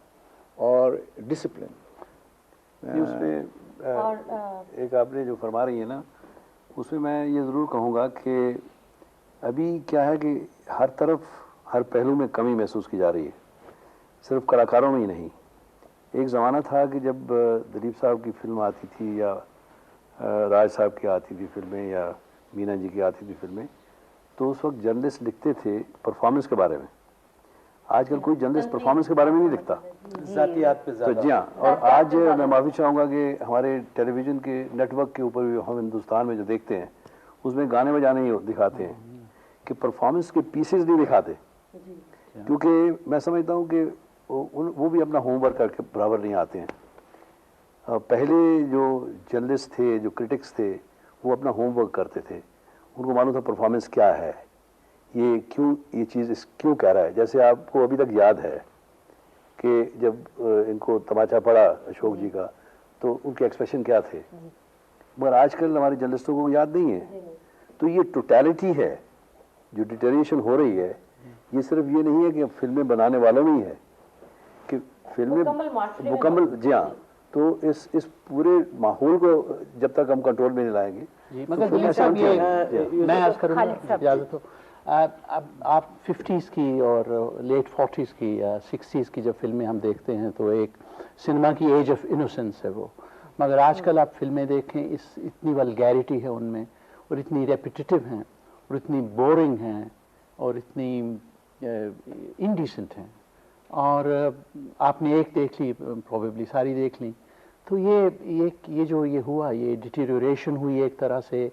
or discipline. उसमें एक आपने जो फरमा रही है ना, उसमें मैं ये ज़रूर कहूँगा कि अभी क्या है कि हर तरफ हर पहलू में कमी महसूस की जा रही है, सिर्फ कलाकारों में ही नहीं। एक ज़माना था कि जब दिलीप साहब की फिल्म आती थी या राज साहब की आती थी फिल्में या मीना जी की आती थी फिल्में, तो उस वक्त जर्नलिस्ट लिखते थे परफॉर्मेंस के बारे में। आजकल कोई जर्नलिस्ट परफॉर्मेंस के बारे में नहीं लिखता, ज़ातियात पे ज़्यादा। तो जी हाँ, और आज मैं माफ़ी चाहूँगा कि हमारे टेलीविज़न के नेटवर्क के ऊपर भी हम हिंदुस्तान में जो देखते हैं उसमें गाने बजाने ही दिखाते हैं कि परफॉर्मेंस के पीसेस नहीं दिखाते, क्योंकि मैं समझता हूँ कि वो भी अपना होमवर्क करके बराबर नहीं आते हैं। पहले जो जर्नलिस्ट थे, जो क्रिटिक्स थे, वो अपना होमवर्क करते थे, उनको मालूम था परफॉर्मेंस क्या है, ये क्यों ये चीज़ क्यों कह रहा है। जैसे आपको अभी तक याद है कि जब इनको तमाचा पड़ा अशोक जी का, तो उनके एक्सप्रेशन क्या थे, मगर आजकल हमारे जर्नलिस्टों को याद नहीं है। तो ये टोटलिटी है जो डिटेरिएशन हो रही है, ये सिर्फ ये नहीं है कि फिल्में बनाने वालों में ही है कि फिल्में मुकम्मल, जी हाँ। तो इस पूरे माहौल को जब तक हम कंट्रोल में नहीं लाएंगे, मगर मैं आज करूँगा इजाज़त हो। आप 50s की और लेट 40s की या 60s की जब फिल्में हम देखते हैं तो एक सिनेमा की एज ऑफ इनोसेंस है वो, मगर आजकल आप फिल्में देखें इतनी वल्गैरिटी है उनमें और इतनी रेपिटेटिव हैं, और इतनी बोरिंग हैं और इतनी इंडिसेंट हैं, और आपने एक देख ली, प्रोबेबली सारी देख ली, तो ये जो ये हुआ, ये डिटीरियोरेशन हुई एक तरह से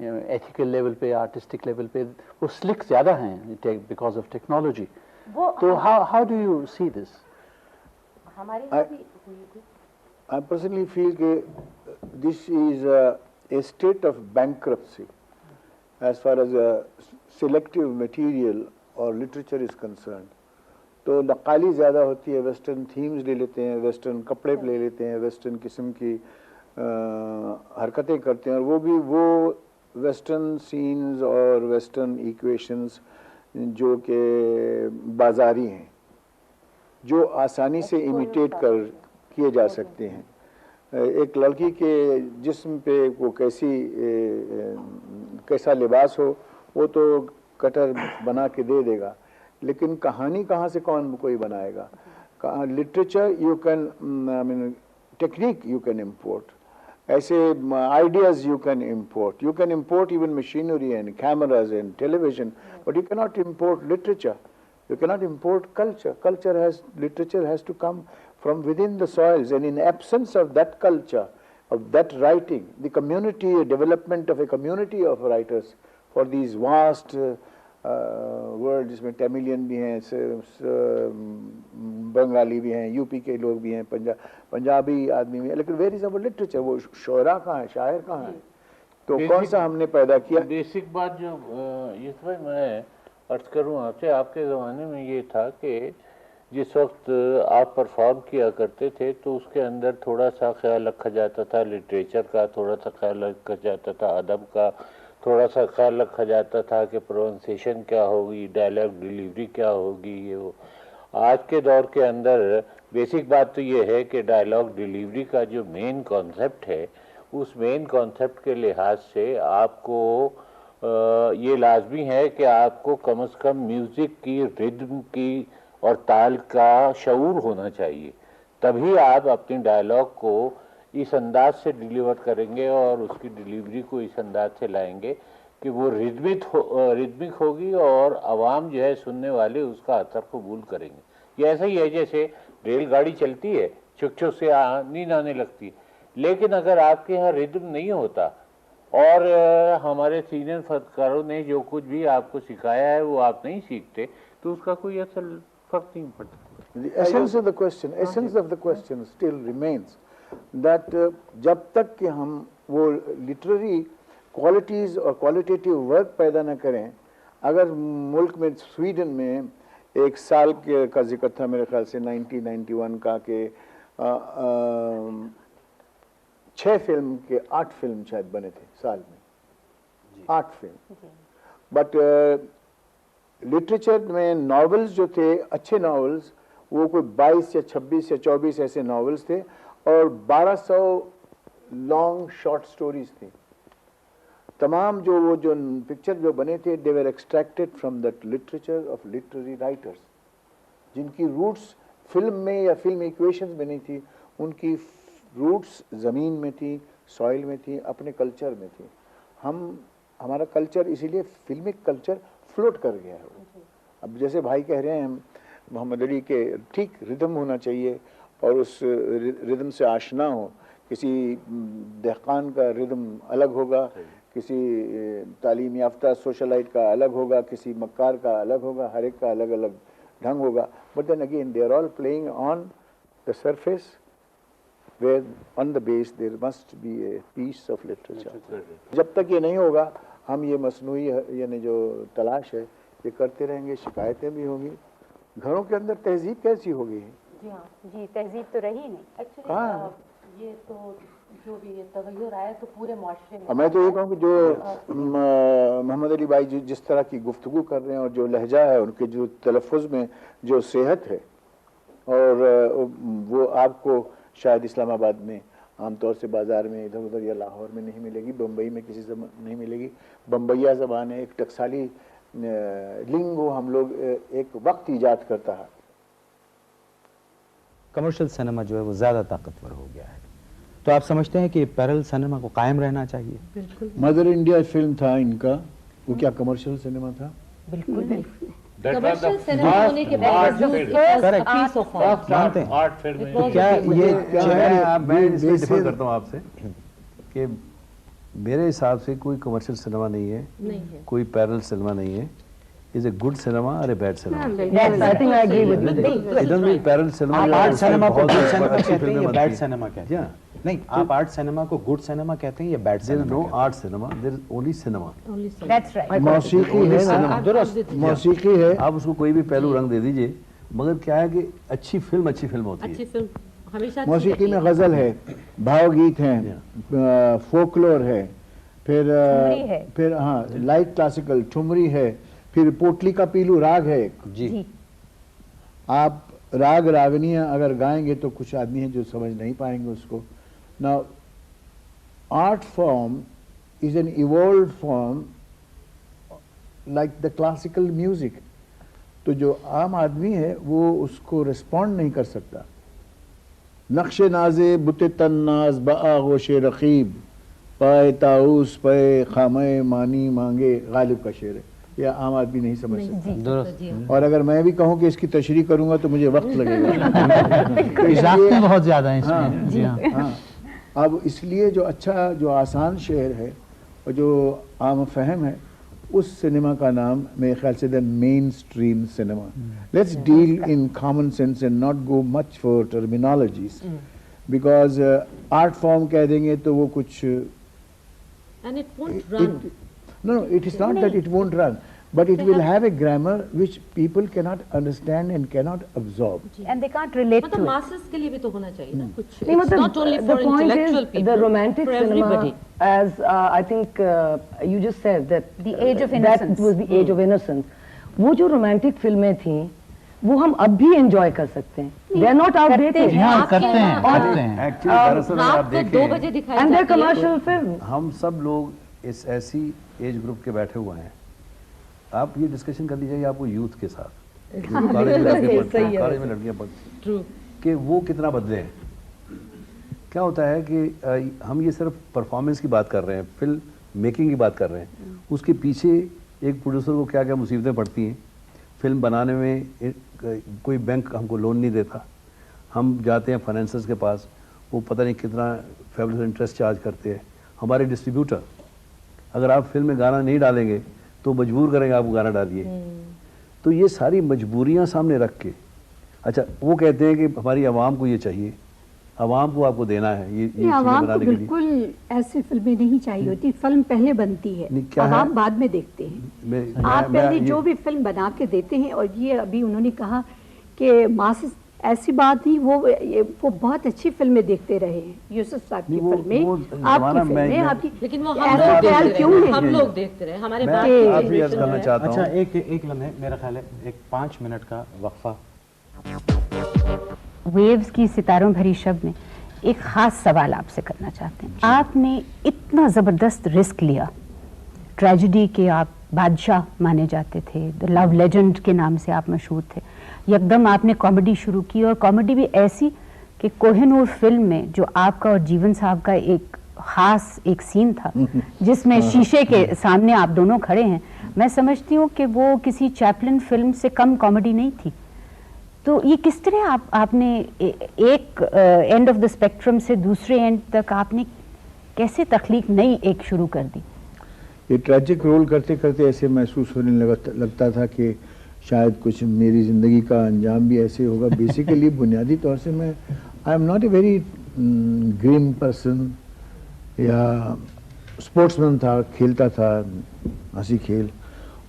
एथिकल लेवल पे, आर्टिस्टिक लेवल पे, वो स्लिक ज़्यादा हैं बिकॉज ऑफ टेक्नोलॉजी। तो how do you see this? हमारे I personally feel that this is a state of bankruptcy as far as selective material or literature is concerned. तो नक़ाली ज़्यादा होती है, वेस्टर्न थीम्स ले लेते हैं, वेस्टर्न कपड़े ले लेते हैं, वेस्टर्न किस्म की हरकतें करते हैं, और वो भी वो वेस्टर्न सीन्स और वेस्टर्न इक्वेशंस जो कि बाजारी हैं, जो आसानी से इमिटेट कर किए जा सकते हैं। एक लड़की के जिस्म पे वो कैसा लिबास हो वो तो कटर बना के दे देगा, लेकिन कहानी कहाँ से कोई बनाएगा? Literature you can, I mean technique you can import, ऐसे ideas you can import even machinery and cameras and television, but you can not import literature, you cannot import culture. Literature has to come from within the soils, and in absence of that culture, of that writing, the community, development of a community of writers for these vast world, जिसमें तमिलियन भी हैं, बंगाली भी हैं, UP के लोग भी हैं, पंजाबी आदमी भी हैं, लेकिन वेयर इज अवर लिटरेचर? वो शोरा कहाँ है, शायर कहाँ है? तो कौन सा हमने पैदा किया? बेसिक बात जो ये भाई मैं अर्ज करूँ आपसे, आपके ज़माने में ये था कि जिस वक्त आप परफॉर्म किया करते थे तो उसके अंदर थोड़ा सा ख्याल रखा जाता था लिटरेचर का, थोड़ा सा ख्याल रखा जाता था अदब का, थोड़ा सा ख्याल रखा जाता था कि प्रोनाउंसिएशन क्या होगी, डायलॉग डिलीवरी क्या होगी, ये वो। आज के दौर के अंदर बेसिक बात तो ये है कि डायलॉग डिलीवरी का जो मेन कॉन्सेप्ट है, उस मेन कॉन्सेप्ट के लिहाज से आपको ये लाजमी है कि आपको कम से कम म्यूज़िक की, रिद्म की और ताल का शऊर होना चाहिए, तभी आप अपनी डायलॉग को इस अंदाज से डिलीवर करेंगे और उसकी डिलीवरी को इस अंदाज से लाएंगे कि वो रिदमिक होगी और आवाम जो है सुनने वाले उसका असर कबूल करेंगे। ये ऐसा ही है जैसे रेलगाड़ी चलती है, चुक चुक से नींद आने लगती है, लेकिन अगर आपके यहाँ रिदम नहीं होता और हमारे सीनियर फनकारों ने जो कुछ भी आपको सिखाया है वो आप नहीं सीखते, तो उसका कोई असल फर्क नहीं पड़ता। The essence of the question still remains that जब तक कि हम वो लिटरेरी क्वालिटीज़ और क्वालिटेटिव वर्क पैदा न करें, अगर मुल्क में स्वीडन में एक साल का जिक्र था मेरे ख्याल से 1991 का कि 6 फिल्म के 8 फिल्म शायद बने थे साल में, 8 फिल्म। बट लिटरेचर में नॉवेल्स जो थे, अच्छे नॉवेल्स, वो कोई 22 या 26 या 24 ऐसे नॉवेल्स थे और 1200 लॉन्ग शॉर्ट स्टोरीज थी। तमाम जो पिक्चर जो बने थे, they were extracted from that literature of literary writers, जिनकी रूट्स फिल्म में या फिल्म इक्वेशंस में नहीं थी, उनकी रूट्स ज़मीन में थी, सॉइल में थी, अपने कल्चर में थी। हमारा कल्चर इसीलिए फिल्मिक कल्चर फ्लोट कर गया है। अब जैसे भाई कह रहे हैं मोहम्मद अली के ठीक रिदम होना चाहिए और उस रिदम से आशना हो। किसी दहकान का रिदम अलग होगा, किसी तालीम याफ्ता सोशलाइट का अलग होगा, किसी मक्कार का अलग होगा, हर एक का अलग अलग ढंग होगा। But then again they are all playing on the surface where on the base there must be a piece of literature. जब तक ये नहीं होगा, हम ये मसनूई यानी जो तलाश है ये करते रहेंगे, शिकायतें भी होंगी। घरों के अंदर तहजीब कैसी होगी? जी हाँ, जी तहजीब तो रही नहीं। एक्चुअली ये तो जो भी ये तगय्युर आया तो पूरे माशरे में। मैं तो ये कहूँ कि जो मोहम्मद अली भाई जिस तरह की गुफ्तगू कर रहे हैं और जो लहजा है, उनके जो तलफ़ुज़ में जो सेहत है, और वो आपको शायद इस्लामाबाद में आमतौर से बाज़ार में इधर उधर या लाहौर में नहीं मिलेगी, बम्बई में किसी से नहीं मिलेगी। बम्बैया ज़बान है, एक टकसाली लिंगो हम लोग एक वक्त ईजाद करता है। कमर्शियल सिनेमा जो है वो ज़्यादा ताकतवर हो गया है, तो आप समझते हैं कि पैरेलल सिनेमा को कायम रहना चाहिए? मदर इंडिया फिल्म था इनका, वो क्या कमर्शियल सिनेमा था? बिल्कुल नहीं। कमर्शियल सिनेमा होने के बाद आर्ट फिल्म तो क्या ये मैं इसमें डिफर करता हूँ आपसे कि मेरे हिसाब से कोई कमर्शियल सिनेमा नहीं है, कोई पैरेलल सिनेमा नहीं है। Is a good cinema or a bad cinema? Yes, I think I agree with you. It doesn't mean parallel cinema. आप आर्ट सिनेमा को गुड सिनेमा कहते हैं या बैड बनती सिनेमा कहते हैं? Yeah. नहीं, आप आर्ट सिनेमा को गुड सिनेमा कहते हैं या bad There is cinema? no art cinema. There is only cinema. That's right. मौसीकी है ना, दुरुस्त मौसीकी है। आप उसको कोई भी पहलू रंग दे दीजिए, मगर क्या है कि अच्छी फिल्म होती है। अच्छी फिल्म हमेशा मौसीकी में गजल है, भावगीत हैं, फोकलोर है, फिर हाँ लाइट क्लासिकल ठुमरी है, फिर पोटली का पीलू राग है। जी। आप राग रागनियां अगर गाएंगे तो कुछ आदमी हैं जो समझ नहीं पाएंगे उसको। Now art form is an evolved form like the classical music. तो जो आम आदमी है वो उसको रिस्पॉन्ड नहीं कर सकता। नक्शे नाजे बुते तन्नाज बागोशे रकीब पाए ताउस पे खामे मानी मांगे गालिब का शेर है। या आम आदमी नहीं समझ सकता। और अगर मैं भी कहूँ कि इसकी तशरीह करूंगा तो मुझे वक्त लगेगा। तो इसलिए बहुत ज्यादा है इसमें। हाँ, अब इसलिए जो अच्छा जो आसान शेर है और जो आम फहम है उस सिनेमा का नाम मेरे ख्याल से the main stream cinema. Let's deal in common sense and not go much for terminologies, because art form कह देंगे तो वो कुछ and it won't run. No, it is not that it won't run, but it will have a grammar which people cannot understand and cannot absorb. And they can't relate to मतलब it. masses के लिए भी तो होना चाहिए ना कुछ. नहीं, It's not only the for point intellectual is people. the romantic for cinema, everybody. as I think you just said that The age of innocence. that was the age of innocence. वो जो romantic फिल्में थी वो हम अब भी enjoy कर सकते हैं। They are not outdated. हाँ, करते हैं। Actually, दरअसल अगर आप रात को 2 बजे देखें, दिखाई And they're जाती है. commercial film. हम सब लोग इस ऐसी एज ग्रुप के बैठे हुए हैं। आप ये डिस्कशन कर लीजिए आपको यूथ के साथ, कॉलेज में लड़के पढ़ते हैं, कॉलेज में लड़कियां पढ़ती हैं, कि वो कितना बदले हैं। क्या होता है कि हम ये सिर्फ परफॉर्मेंस की बात कर रहे हैं, फिल्म मेकिंग की बात कर रहे हैं, उसके पीछे एक प्रोड्यूसर को क्या क्या मुसीबतें पड़ती हैं। फिल्म बनाने में कोई बैंक हमको लोन नहीं देता, हम जाते हैं फाइनेंसर्स के पास, वो पता नहीं कितना फेबुलस इंटरेस्ट चार्ज करते हैं। हमारे डिस्ट्रीब्यूटर अगर आप फिल्म में गाना नहीं डालेंगे तो मजबूर करेंगे आप गाना डालिए। तो ये सारी मजबूरियां सामने रख के, अच्छा वो कहते हैं कि हमारी आवाम को ये चाहिए, आवाम को आपको देना है ये आवाम को बिल्कुल ऐसी फिल्में नहीं चाहिए होती। फिल्म पहले बनती है, आवाम बाद में देखते हैं। आप पहले जो भी फिल्म बना के देते हैं। और ये अभी उन्होंने कहा कि मासिस, ऐसी बात नहीं, वो बहुत अच्छी फिल्में देखते रहे हैं। यूसुफ साहब की फिल्में, आपकी फिल्में, आपकी, लेकिन वो हम लोग देखते रहे, हमारे बाद अच्छा एक लम्हे, मेरा ख्याल है एक 5 मिनट का वक्फा। वेव्स की सितारों भरी शब में एक खास सवाल आपसे करना चाहते हैं। आपने इतना ज़बरदस्त रिस्क लिया, ट्रेजेडी के आप बादशाह माने जाते थे, द लव लेजेंड के नाम से आप मशहूर थे, यकदम आपने कॉमेडी शुरू की, और कॉमेडी भी ऐसी कि कोहिनूर फिल्म में जो आपका और जीवन साहब का एक खास एक सीन था जिसमें शीशे के सामने आप दोनों खड़े हैं, मैं समझती हूँ कि वो किसी चैपलिन फिल्म से कम कॉमेडी नहीं थी। तो ये किस तरह आपने एक एंड ऑफ द स्पेक्ट्रम से दूसरे एंड तक आपने कैसे तख्लीक नई एक शुरू कर दी? ये ट्रैजिक रोल करते करते ऐसे महसूस होने लगता था कि शायद कुछ मेरी ज़िंदगी का अंजाम भी ऐसे होगा। बेसिकली बुनियादी तौर से मैं I am not a very green person, या स्पोर्ट्समैन था, खेलता था हंसी खेल।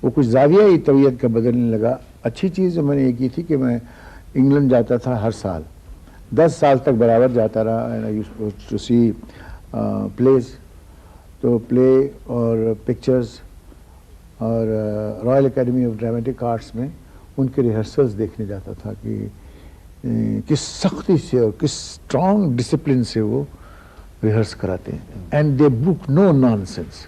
वो कुछ जाविया ही तबीयत का बदलने लगा। अच्छी चीज़ जो मैंने ये की थी कि मैं इंग्लैंड जाता था हर साल, 10 साल तक बराबर जाता रहा। And I used to see plays, तो प्ले और पिक्चर्स और Royal Academy of Dramatic Arts में उनके रिहर्सल्स देखने जाता था कि किस सख्ती से और किस स्ट्रॉन्ग डिसिप्लिन से वो रिहर्स कराते हैं। And they book no nonsense.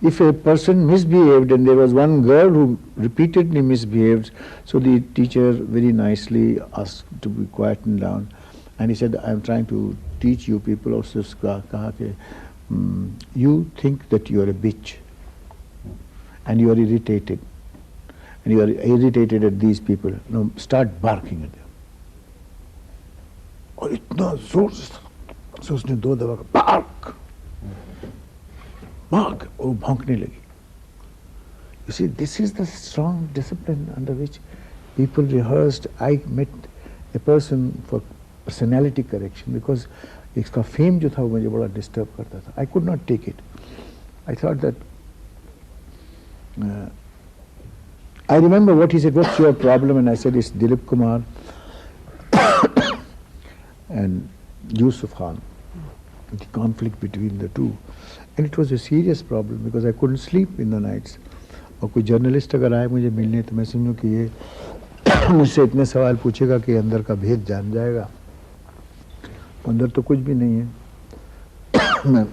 If a person misbehaved, and there was one girl who repeatedly misbehaved, so the teacher very nicely asked to be quietened down, and he said, I am trying to teach you people. Also kaha ke you think that you are a bitch, and you are irritated, and you are irritated at these people, now start barking at them. और इतना जोर से उसने 2 दफा bark, bark, और वो भौंकने लगी. You see, this is the strong discipline under which people rehearsed. I met a person for personality correction because इसका फेम जो था वो मुझे बड़ा डिस्टर्ब करता था. I could not take it. I thought that I remember what he said, what's your problem? And I said, it's Dilip Kumar and Yusuf Khan, the conflict between the two. And it was a serious problem because I couldn't sleep in the nights. और कोई journalist अगर आए मुझे मिलने तो मैं समझूं कि ये मुझसे इतने सवाल पूछेगा कि अंदर का भेद जान जाएगा. अंदर तो कुछ भी नहीं है. मैं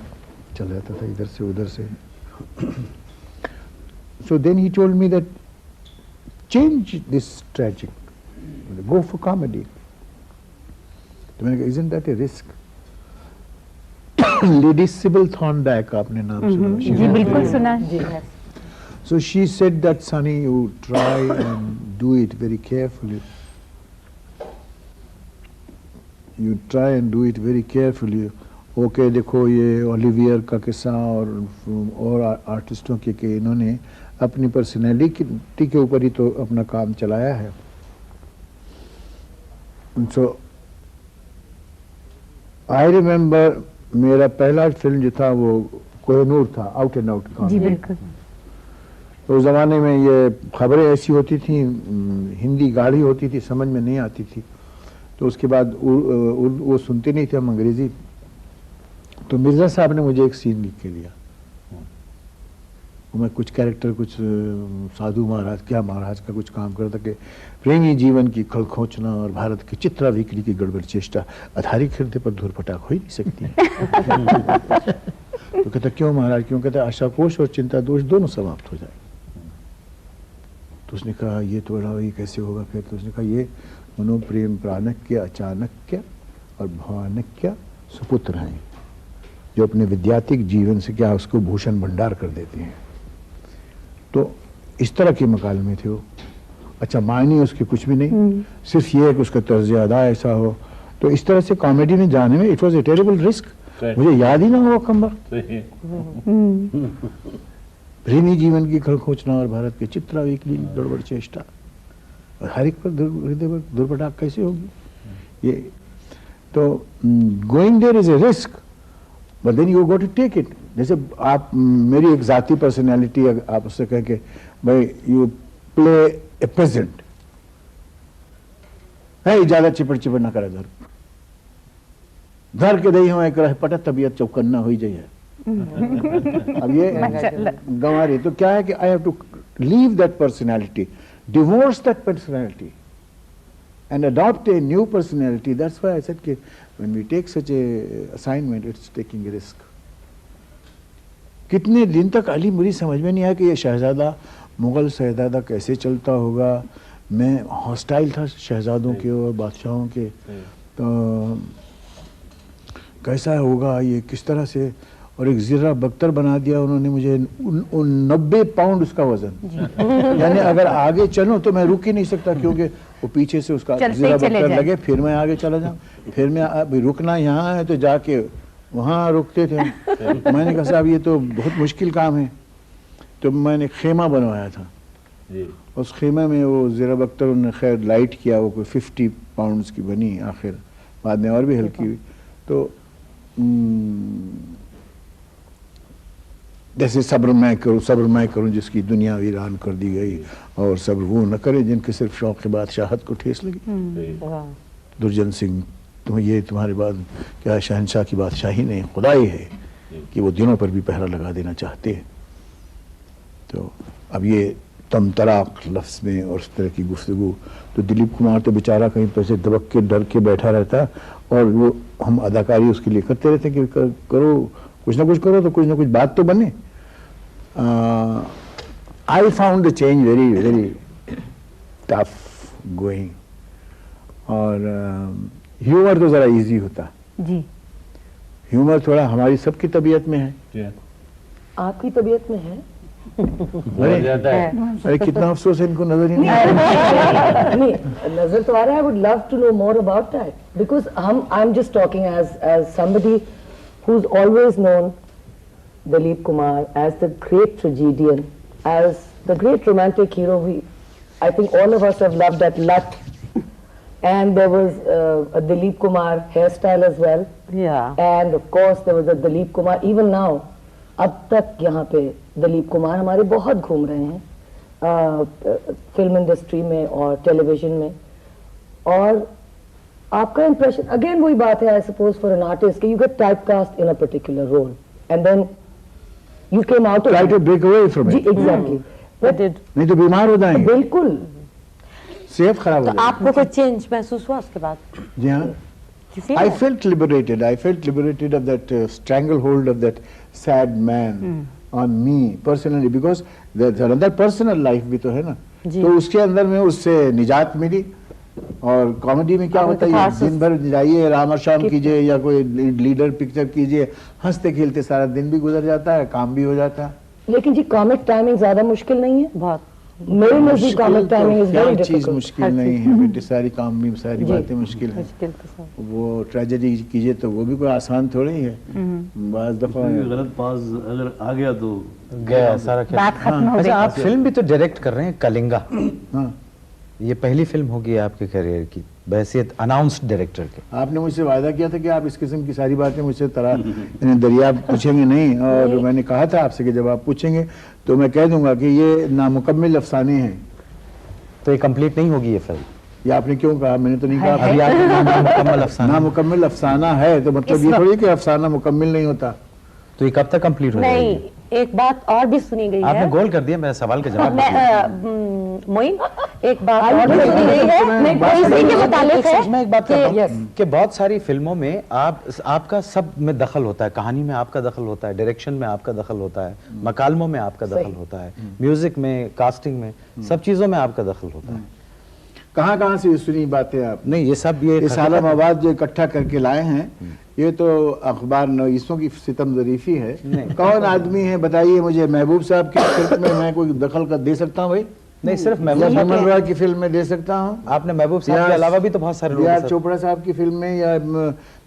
चल जाता था इधर से उधर से. So then he told me that change this tragic, go for comedy. तो मैंने कहा, isn't that a risk? Lady Sybil Thorndike आपने नाम सुना? जी बिल्कुल सुना जी. So she said that, Sonny, you try and do it very carefully. You try and do it very carefully. Okay, देखो ये ओलिवियर का किस्सा और आर्टिस्टों के इन्होंने अपनी पर्सनैलिटी के ऊपर ही तो अपना काम चलाया है. So I remember मेरा पहला फिल्म जो था वो कोहिनूर था, आउट एंड आउट काम. जी बिल्कुल. तो उस ज़माने में ये खबरें ऐसी होती थी, हिंदी गाढ़ी होती थी, समझ में नहीं आती थी. तो उसके बाद वो सुनते नहीं थे हम अंग्रेज़ी. तो मिर्ज़ा साहब ने मुझे एक सीन लिख के दिया. मैं कुछ कैरेक्टर, कुछ साधु महाराज, क्या महाराज का कुछ काम करता कि प्रेमी जीवन की खलखोचना और भारत की चित्रा विक्री की गड़बड़ चेष्टा आधारित हृदय पर धूर्पटाक हो ही नहीं सकती. तो कहता क्यों महाराज, क्यों? कहता आशाकोश और चिंता दोष दोनों समाप्त हो जाए. तो उसने कहा ये तो बड़ा, ये कैसे होगा फिर? तो उसने कहा ये मनोप्रेम प्राणक्य अचानक्य और भवानक्य सुपुत्र हैं जो अपने विद्यार्थिक जीवन से क्या उसको भूषण भंडार कर देते हैं. तो इस तरह के मकालमे थे वो. अच्छा, मायने उसके कुछ भी नहीं, सिर्फ ये है कि उसका तर्ज अदा ऐसा हो. तो इस तरह से कॉमेडी में जाने में it was a terrible risk. मुझे याद ही ना हुआ कम वक्त. प्रेमी जीवन की खलखोचना और भारत के चित्रा विक्री गड़बड़ चेष्टा और हर एक पर हृदय पर दुर्पटाक कैसे होगी ये. तो going there is a risk, but then you got to take it. जैसे आप, मेरी एक जाती पर्सनैलिटी, आप उससे कह के भाई यू प्ले ए प्रेजेंट है, ज्यादा चिपड़ चिपड़ ना करे, धर के दही हो एक रह पटा तबीयत चौकन्ना हो जाइए. अब ये गंवा रही. तो क्या है कि I have to leave that personality, divorce that personality and adopt a new personality. That's why I said कि when we take such a assignment, it's taking a risk. कितने दिन तक अली मुझे समझ में नहीं आया कि ये शहजादा, मुगल शहजादा कैसे चलता होगा. मैं हॉस्टाइल था शहजादों के और बादशाहों के. तो कैसा होगा ये, किस तरह से. और एक ज़रा बख्तर बना दिया उन्होंने मुझे, 90 पाउंड उसका वजन. यानी अगर आगे चलूं तो मैं रुक ही नहीं सकता क्योंकि वो पीछे से उसका ज़रा बख्तर लगे, फिर मैं आगे चला जाऊं. फिर मैं अभी रुकना यहाँ है तो जाके वहाँ रुकते थे. मैंने कहा साहब ये तो बहुत मुश्किल काम है. तो मैंने खेमा बनवाया था. उस खेमे में वो ज़रा बख्तर उन्होंने खैर लाइट किया, वो कोई 50 पाउंड्स की बनी आखिर, बाद में और भी हल्की हुई. तो जैसे सब्र मैं करूं जिसकी दुनिया वीरान कर दी गई, और सब्र वो न करे जिनके सिर्फ शौक के बाद शाहत को ठेस लगी. दुर्जन सिंह, ये तुम्हारे बाद क्या शहनशाह की बादशाही नहीं, खुदाई है कि वो दिनों पर भी पहरा लगा देना चाहते हैं. तो अब ये तम तराक लफ्ज़ में और उस तरह की गुफ्तगू. तो दिलीप कुमार तो बेचारा कहीं पर से दबक के डर के बैठा रहता, और वो हम अदाकारी उसके लिए करते रहते कि करो कुछ ना कुछ करो तो कुछ ना कुछ बात तो बने. I found the change very very tough going. और ह्यूमर तो ज़रा इजी होता जी. ह्यूमर थोड़ा हमारी सबकी तबीयत में है. आपकी तबीयत में है. अरे कितना अफसोस है, इनको नजर ही नहीं नहीं, नजर तो आ रहा है. I would love to know more about that because I'm just talking as somebody who's always known Dilip Kumar as the great tragedian, as the great romantic hero. I think all of us have loved that Lat, and there was a Dilip Kumar hairstyle as well. Yeah. And of course there was a Dilip Kumar. Even now, अब तक यहाँ पे दिलीप कुमार हमारे बहुत घूम रहे हैं film industry में और टेलीविजन में. और आपका इंप्रेशन, अगेन वही बात है, I suppose for an artist कि you get typecast in a particular role and then you came out try to break away from it. Exactly. नहीं तो बीमार हो जाएंगे, बिल्कुल सेहत खराब हो तो आपको कोई चेंज महसूस हुआ उसके बाद? जी हाँ. I felt liberated. I felt liberated of that stranglehold of that sad man on me personally, because there's another personal life भी तो है ना. तो उसके अंदर में उससे निजात मिली. और कॉमेडी में क्या होता है, दिन भर जाइए राम और शाम कीजिए या कोई लीडर पिक्चर कीजिए, हंसते खेलते सारा दिन भी गुजर जाता है, काम भी हो जाता है. लेकिन जी कॉमिक टाइमिंग ज्यादा मुश्किल नहीं है? बहुत. मेरे नजदीक comic timing is very difficult. चीज मुश्किल नहीं है बेटे, सारी काम भी सारी बातें मुश्किल है. वो ट्रेजेडी कीजिए तो वो भी कोई आसान थोड़ी है. बाज़ दफा गलत पास अगर आ गया तो गया सारा. बात खत्म हो गई. अच्छा, आप फिल्म भी तो डायरेक्ट कर रहे हैं, कलिंगा. हाँ, ये पहली फिल्म होगी आपके करियर की बहैसियत अनाउंस्ड डायरेक्टर के. आपने मुझसे वादा किया था कि आप इस किस्म की सारी बातें मुझसे दरिया पूछेंगे नहीं, और मैंने कहा था आपसे कि जब आप पूछेंगे तो मैं कह दूंगा कि ये नामुकम्मल अफसाने हैं. तो ये कंप्लीट नहीं होगी ये फिल्म? ये आपने क्यों कहा? मैंने तो नहीं कहा. अभी आपने नामुकम्मल अफसाना. नामुकम्मल अफसाना है तो मतलब ये थोड़ी कि अफसाना मुकम्मल नहीं होता. तो ये कब तक कंप्लीट हो जाएगी? नहीं, एक बात और भी सुनी गई है. आपने गोल कर दिया मेरे सवाल का जवाब. मोइन, एक बात और भी सुनी गई है. मैं इसी के मुताबिक है. मैं एक बात कहता हूं कि बहुत सारी फिल्मों में आपका सब में दखल होता है. कहानी में आपका दखल होता है, डायरेक्शन में आपका दखल होता है, मकालमों में आपका दखल होता है, म्यूजिक में, कास्टिंग में, सब चीजों में आपका दखल होता है. कहाँ से सुनी बातें आप? नहीं, ये सब ये सारा मवाद जो इकट्ठा करके लाए हैं ये तो अखबार नवीसों की सितम ज़रीफी है. कौन आदमी है बताइए मुझे, महबूब साहब की फिल्म में मैं कोई दखल कर दे सकता हूँ भाई? नहीं, सिर्फ महबूब रॉय की फिल्म में दे सकता हूँ. आपने महबूब साहब के अलावा भी तो बहुत सारे लोग चोपड़ा साहब की फिल्म में या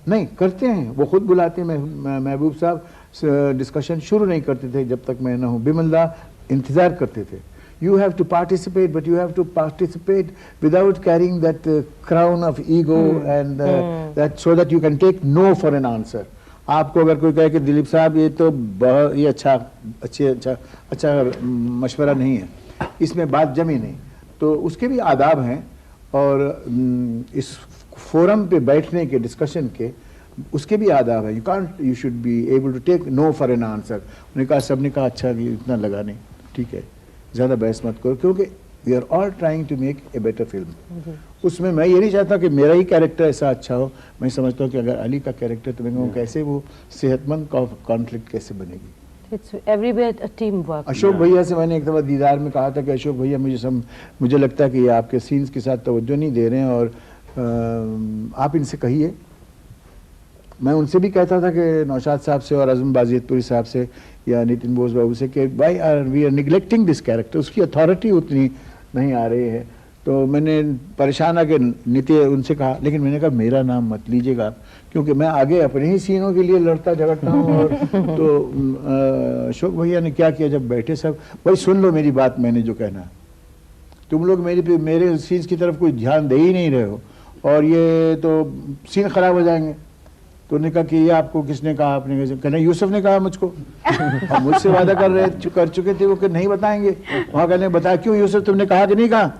नहीं करते हैं, वो खुद बुलाते हैं. महबूब साहब डिस्कशन शुरू नहीं करते थे जब तक मैं न हूँ. बिमल्ला इंतजार करते थे. You have to participate, but you have to participate without carrying that crown of ego and that so that you can take no for an answer. आपको अगर कोई कहे कि दिलीप साहब ये तो बहुत ही अच्छा मशवरा नहीं है, इसमें बात जमी नहीं, तो उसके भी आदाब हैं. और इस फोरम पे बैठने के, डिस्कशन के, उसके भी आदाब है. you should be able to take no for an answer. उन्होंने कहा, सबने कहा अच्छा इतना लगा नहीं, ठीक है, ज़्यादा बहस मत करो, क्योंकि we are all trying to make a better film. उसमें मैं ये नहीं चाहता कि मेरा ही कैरेक्टर ऐसा अच्छा हो. मैं समझता हूँ कि अगर अली का कैरेक्टर तो मैं कैसे वो सेहतमंद कॉन्फ्लिक्ट कैसे बनेगी. It's everywhere a team work. Ashok भैया से मैंने एक दफ़ा दीदार में कहा था कि अशोक भैया मुझे लगता है कि ये आपके सीन्स के साथ तवज्जो नहीं दे रहे हैं और आप इनसे कहिए. मैं उनसे भी कहता था कि नौशाद साहब से और आज़म बाजियतपुरी साहब से या नितिन बोस बाबू से कि we are neglecting this character. उसकी अथॉरिटी उतनी नहीं आ रही है. तो मैंने परेशान आके उनसे कहा, लेकिन मैंने कहा मेरा नाम मत लीजिएगा, क्योंकि मैं आगे अपने ही सीनों के लिए लड़ता झगड़ता हूँ. और तो अशोक भैया ने क्या किया, जब बैठे सब, भाई सुन लो मेरी बात, मैंने जो कहना, तुम लोग मेरे सीन्स की तरफ कोई ध्यान दे ही नहीं रहे हो और ये तो सीन खराब हो जाएंगे. तो उन्होंने कहा कि ये आपको किसने कहा? आपने कहना यूसुफ ने कहा मुझको. और मुझसे वादा कर चुके थे वो कि नहीं बताएंगे. वहाँ कहने बताया, क्यों यूसुफ तुमने कहा कि नहीं कहा?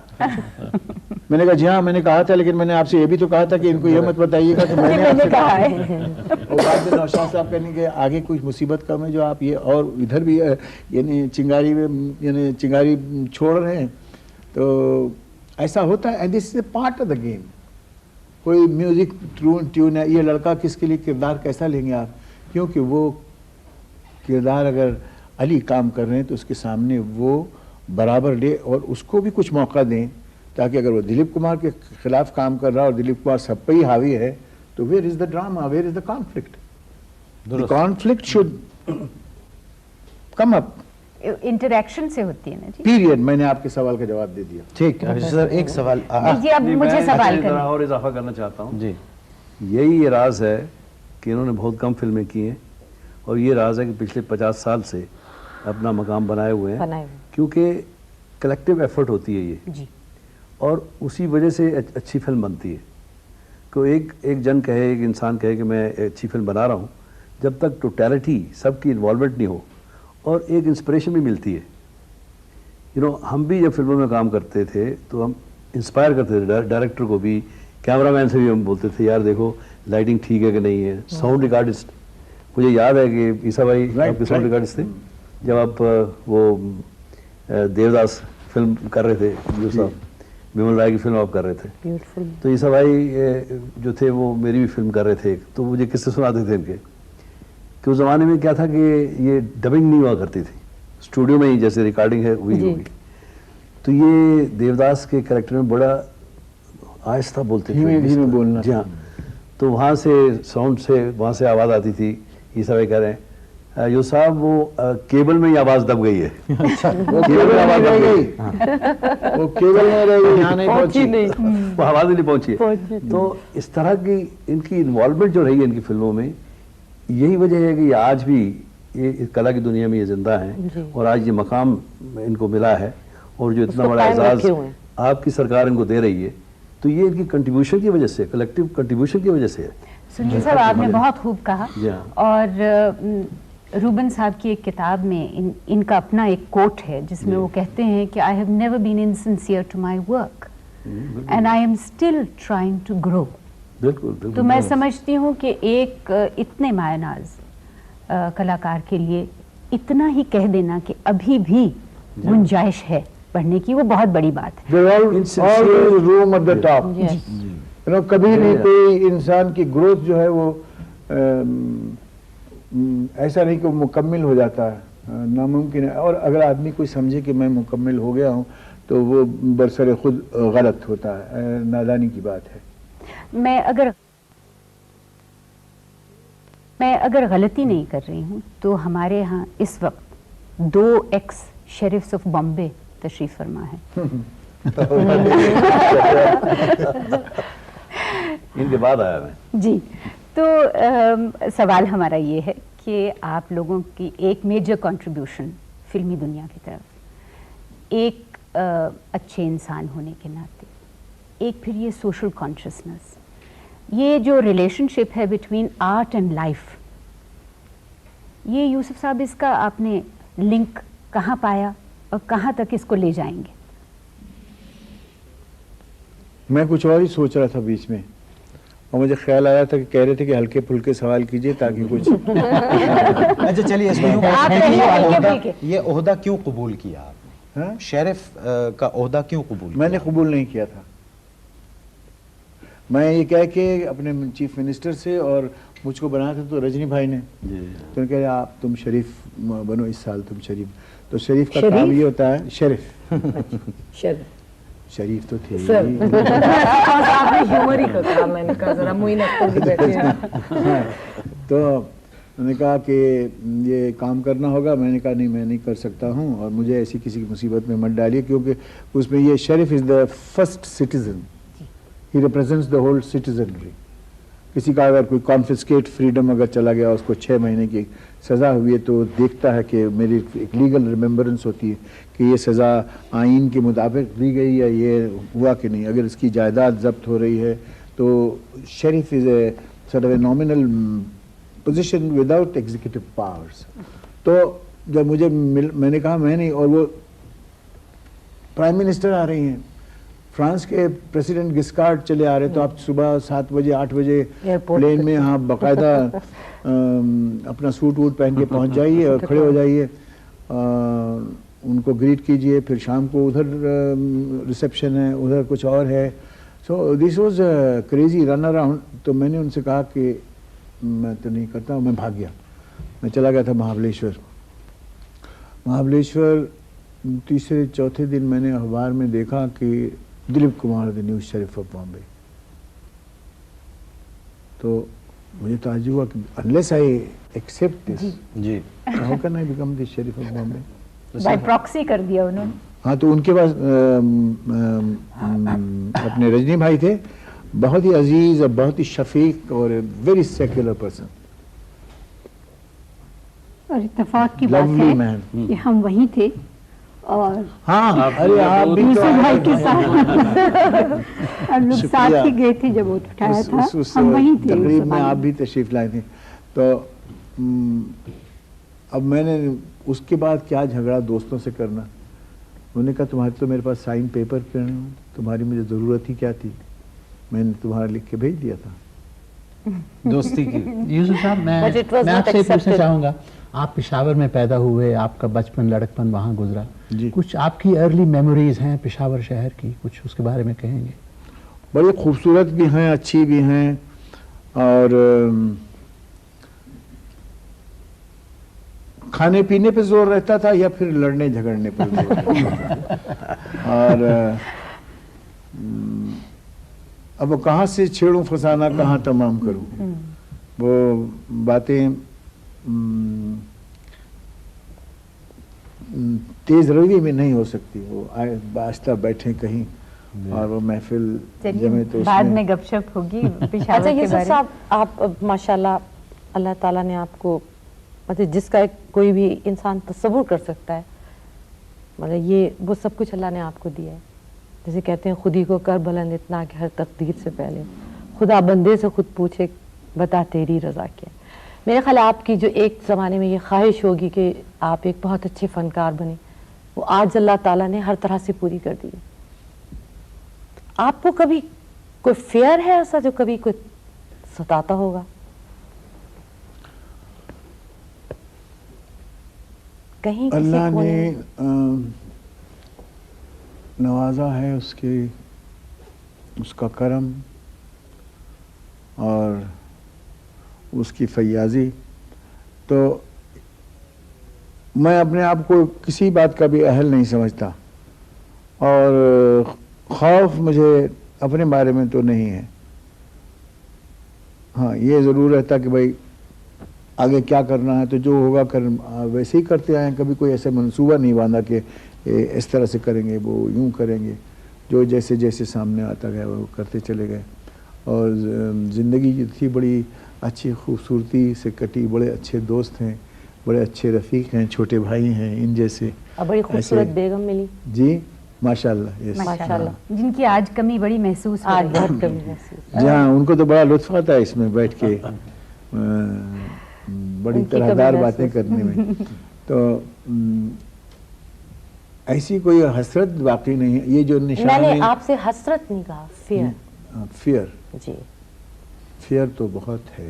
मैंने कहा जी हाँ मैंने कहा था, लेकिन मैंने आपसे ये भी तो कहा था कि इनको ये मत बताइएगा. तो मैंने आपसे कहा है. और बाद में नौशाद साहब कहने के आगे कुछ मुसीबत कम है जो आप ये और इधर भी यानी चिंगारी छोड़ रहे हैं. तो ऐसा होता है, and this is a part of the game. कोई म्यूजिक ट्यून है, ये लड़का किसके लिए किरदार कैसा लेंगे आप? क्योंकि वो किरदार अगर अली काम कर रहे हैं तो उसके सामने वो बराबर ले और उसको भी कुछ मौका दें, ताकि अगर वो दिलीप कुमार के खिलाफ काम कर रहा है और दिलीप कुमार सब पे ही हावी है, तो where is the drama, where is the conflict? The conflict should come up interaction से होती है ना जी। पीरियड। मैंने आपके सवाल का जवाब दे दिया। ठीक है सर, एक सवाल जी, अब मुझे सवाल करना और इजाफा करना चाहता हूँ जी। यही ये राज है कि इन्होंने बहुत कम फिल्में की हैं, और ये राज है कि पिछले 50 साल से अपना मकाम बनाए हुए हैं, क्योंकि कलेक्टिव एफर्ट होती है ये जी। और उसी वजह से अच्छी फिल्म बनती है। तो एक जन कहे, एक इंसान कहे कि मैं अच्छी फिल्म बना रहा हूँ, जब तक टोटलिटी सबकी इन्वॉल्वमेंट नहीं हो और एक इंस्पिरेशन भी मिलती है। हम भी जब फिल्मों में काम करते थे तो हम इंस्पायर करते थे डायरेक्टर को भी, कैमरामैन से भी हम बोलते थे यार देखो लाइटिंग ठीक है कि नहीं है। साउंड रिकॉर्डिस्ट, मुझे याद है कि ईसा भाई आपके साउंड रिकॉर्डिस्ट थे जब आप वो देवदास फिल्म कर रहे थे, जो साहब विमल राय की फिल्म आप कर रहे थे, तो ईसा भाई जो थे वो मेरी भी फिल्म कर रहे थे, तो मुझे किस्से सुनाते थे इनके कि उस ज़माने में क्या था कि ये डबिंग नहीं हुआ करती थी, स्टूडियो में ही जैसे रिकॉर्डिंग है हुई होगी। तो ये देवदास के कैरेक्टर में बड़ा आहिस्ता बोलते थे, धीमे बोलना। जी हाँ। तो वहाँ से साउंड से वहाँ से आवाज़ आती थी। ईसा भाई कह रहे हैं यो साहब वो केबल में ही आवाज़ दब गई है। वो केबल में आवाज़ दब गई, वो केबल में रह गई, यहाँ नहीं पहुँची, वो आवाज़ ही नहीं पहुँची। तो इस तरह की इनकी इन्वॉल्वमेंट जो रही है इनकी फिल्मों में, यही वजह है कि आज भी ये कला की दुनिया में ये जिंदा हैं और आज ये मकाम इनको मिला है, और जो इतना बड़ा एजाज़ आपकी सरकार इनको दे रही है, तो ये इनकी कंट्रीब्यूशन की वजह से, कलेक्टिव कंट्रीब्यूशन की वजह से है। सुनील साहब, आपने बहुत खूब कहा। और रूबन साहब की एक किताब में इनका अपना एक कोट है जिसमें वो कहते हैं कि I have never been insincere to my work and I am still trying to grow. बिल्कुल। तो मैं समझती हूँ कि एक इतने मायनाज कलाकार के लिए इतना ही कह देना कि अभी भी गुंजाइश है पढ़ने की, वो बहुत बड़ी बात है। Room at the top. कभी नहीं कोई इंसान की ग्रोथ जो है वो ऐसा नहीं कि मुकम्मल हो जाता है, नामुमकिन है। और अगर आदमी कोई समझे कि मैं मुकम्मल हो गया हूँ तो वो बरसरे खुद गलत होता है, नादानी की बात है। मैं अगर गलती नहीं कर रही हूँ तो हमारे यहाँ इस वक्त 2 एक्स शेरिफ्स ऑफ बॉम्बे तशरीफ फरमा है। इनके बाद आया मैं जी। तो सवाल हमारा ये है कि आप लोगों की एक मेजर कंट्रीब्यूशन फिल्मी दुनिया की तरफ, एक अच्छे इंसान होने के नाते, एक फिर ये सोशल कॉन्शियसनेस, ये जो रिलेशनशिप है बिटवीन आर्ट एंड लाइफ, ये यूसुफ साहब इसका आपने लिंक कहाँ पाया और कहाँ तक इसको ले जाएंगे? मैं कुछ और ही सोच रहा था बीच में, और मुझे ख्याल आया था कि कह रहे थे कि हल्के फुल्के सवाल कीजिए ताकि कुछ अच्छा चलिए, ये ओहदा क्यों कबूल किया आपने? शेरिफ का ओहदा क्यों कबूल? मैंने कबूल नहीं किया था। मैं ये कह के अपने चीफ मिनिस्टर से, और मुझको बनाया था तो रजनी भाई ने, तो उन्होंने कहा आप तुम शरीफ बनो इस साल, तुम शरीफ। तो शरीफ का काम ये होता है, शरीफ शरीफ तो थे ह्यूमर ही का काम। मैंने कहा जरा मुइन अख्तर भी बैठे हैं। तो उन्होंने कहा कि ये काम करना होगा। मैंने कहा नहीं, मैं नहीं कर सकता हूँ, और मुझे ऐसी किसी की मुसीबत में मत डालिए, क्योंकि उसमें ये Sharif is the first citizen, he represents the whole citizenry. किसी का अगर कोई कॉन्फिस्केट फ्रीडम अगर चला गया, उसको 6 महीने की सज़ा हुई है, तो देखता है कि मेरी एक लीगल रिमेम्बरेंस होती है कि ये सज़ा आइन के मुताबिक दी गई या ये हुआ कि नहीं। अगर इसकी जायदाद जब्त हो रही है तो Sharif is a sort of a nominal position without executive powers. तो जब मुझे मैंने कहा मैं नहीं, और वो प्राइम मिनिस्टर आ रही हैं, फ्रांस के प्रेसिडेंट गिस्कार्ड चले आ रहे, तो आप सुबह 7 बजे 8 बजे प्लेन में हाँ बाकायदा अपना सूट वूट पहन के पहुंच जाइए और खड़े हो जाइए, उनको ग्रीट कीजिए। फिर शाम को उधर रिसेप्शन है, उधर कुछ और है। So this was crazy run around. तो मैंने उनसे कहा कि मैं तो नहीं करता, मैं भाग गया। मैं चला गया था महाबलेश्वर। तीसरे चौथे दिन मैंने अखबार में देखा कि Dilip Kumar the new sheriff of Bombay. तो मुझे ताज्जुब हुआ कि unless I accept this, how can I become the sheriff of Bombay? By proxy कर दिया उन्होंने। हाँ, तो उनके पास अपने रजनी भाई थे, बहुत ही अजीज और बहुत ही शफीक और वेरी सेक्युलर पर्सन। और इत्तेफाक की बात है कि हम वहीं थे और हाँ, अरे आप भी तो भाई के साथ हम लोग साथ ही गए थे जब वो उठाया था, हम वहीं थे। तकरीब में आप भी तशरीफ लाए थे। तो अब मैंने उसके बाद क्या झगड़ा दोस्तों से करना, उन्होंने कहा तुम्हारे तो मेरे पास साइन पेपर करने, तुम्हारी मुझे ज़रूरत ही क्या थी, मैंने तुम्हारा लिख के भेज दिया था दोस्ती की। यूसुफ साहब, मैं आपसे पूछना चाहूँगा, आप पेशावर में पैदा हुए, आपका बचपन लड़कपन वहाँ गुजरा, कुछ आपकी अर्ली मेमोरीज हैं पेशावर शहर की, कुछ उसके बारे में कहेंगे? बड़ी खूबसूरत भी हैं, अच्छी भी हैं, और खाने पीने पे जोर रहता था या फिर लड़ने झगड़ने पर जोर रहता था। और अब वो कहाँ से छेड़ूं फसाना, कहाँ तमाम करूं, वो बातें तेज रवि में नहीं हो सकती। वो आस्था बैठे कहीं और वो महफिल जमे तो बाद में गपशप होगी पेशावर के बारे में। आप माशाल्लाह, अल्लाह ताला ने आपको, मतलब जिसका कोई भी इंसान तस्वुर कर सकता है, मतलब ये वो सब कुछ अल्लाह ने आपको दिया है। जैसे कहते हैं खुदी को कर बुलंद इतना कि हर तकदीर से पहले खुदा बंदे से खुद पूछे बता तेरी रज़ा क्या। मेरे ख्याल आपकी जो एक ज़माने में ये ख्वाहिश होगी कि आप एक बहुत अच्छे फ़नकार बने, वो आज अल्लाह ताला ने हर तरह से पूरी कर दी। आपको कभी कोई फेयर है ऐसा जो कभी कोई सताता होगा? कहीं अल्लाह ने नवाजा है, उसका करम और उसकी फैयाजी। तो मैं अपने आप को किसी बात का भी अहल नहीं समझता, और खौफ मुझे अपने बारे में तो नहीं है। हाँ, ये ज़रूर रहता कि भाई आगे क्या करना है तो जो होगा कर वैसे ही करते आए, कभी कोई ऐसा मंसूबा नहीं बांधा कि इस तरह से करेंगे, वो यूं करेंगे। जो जैसे जैसे सामने आता गया वो करते चले गए, और ज़िंदगी थी बड़ी अच्छी खूबसूरती से कटी। बड़े अच्छे दोस्त हैं, बड़े अच्छे रफ़ीक हैं, छोटे भाई हैं इन जैसे। बड़ी खूबसूरत बेगम मिली जी, माशाल्लाह। माशाल्लाह, जिनकी आज कमी बड़ी महसूस हो आज रही बहुत कमी महसूस। जी हाँ, उनको तो बड़ा लुत्फ़ आता है इसमें बैठ के बड़ी तरहदार बातें करने में। तो ऐसी कोई हसरत बाकी नहीं है। ये जो निशान मैंने आपसे हसरत नहीं कहा, फियर जी, फियर तो बहुत है।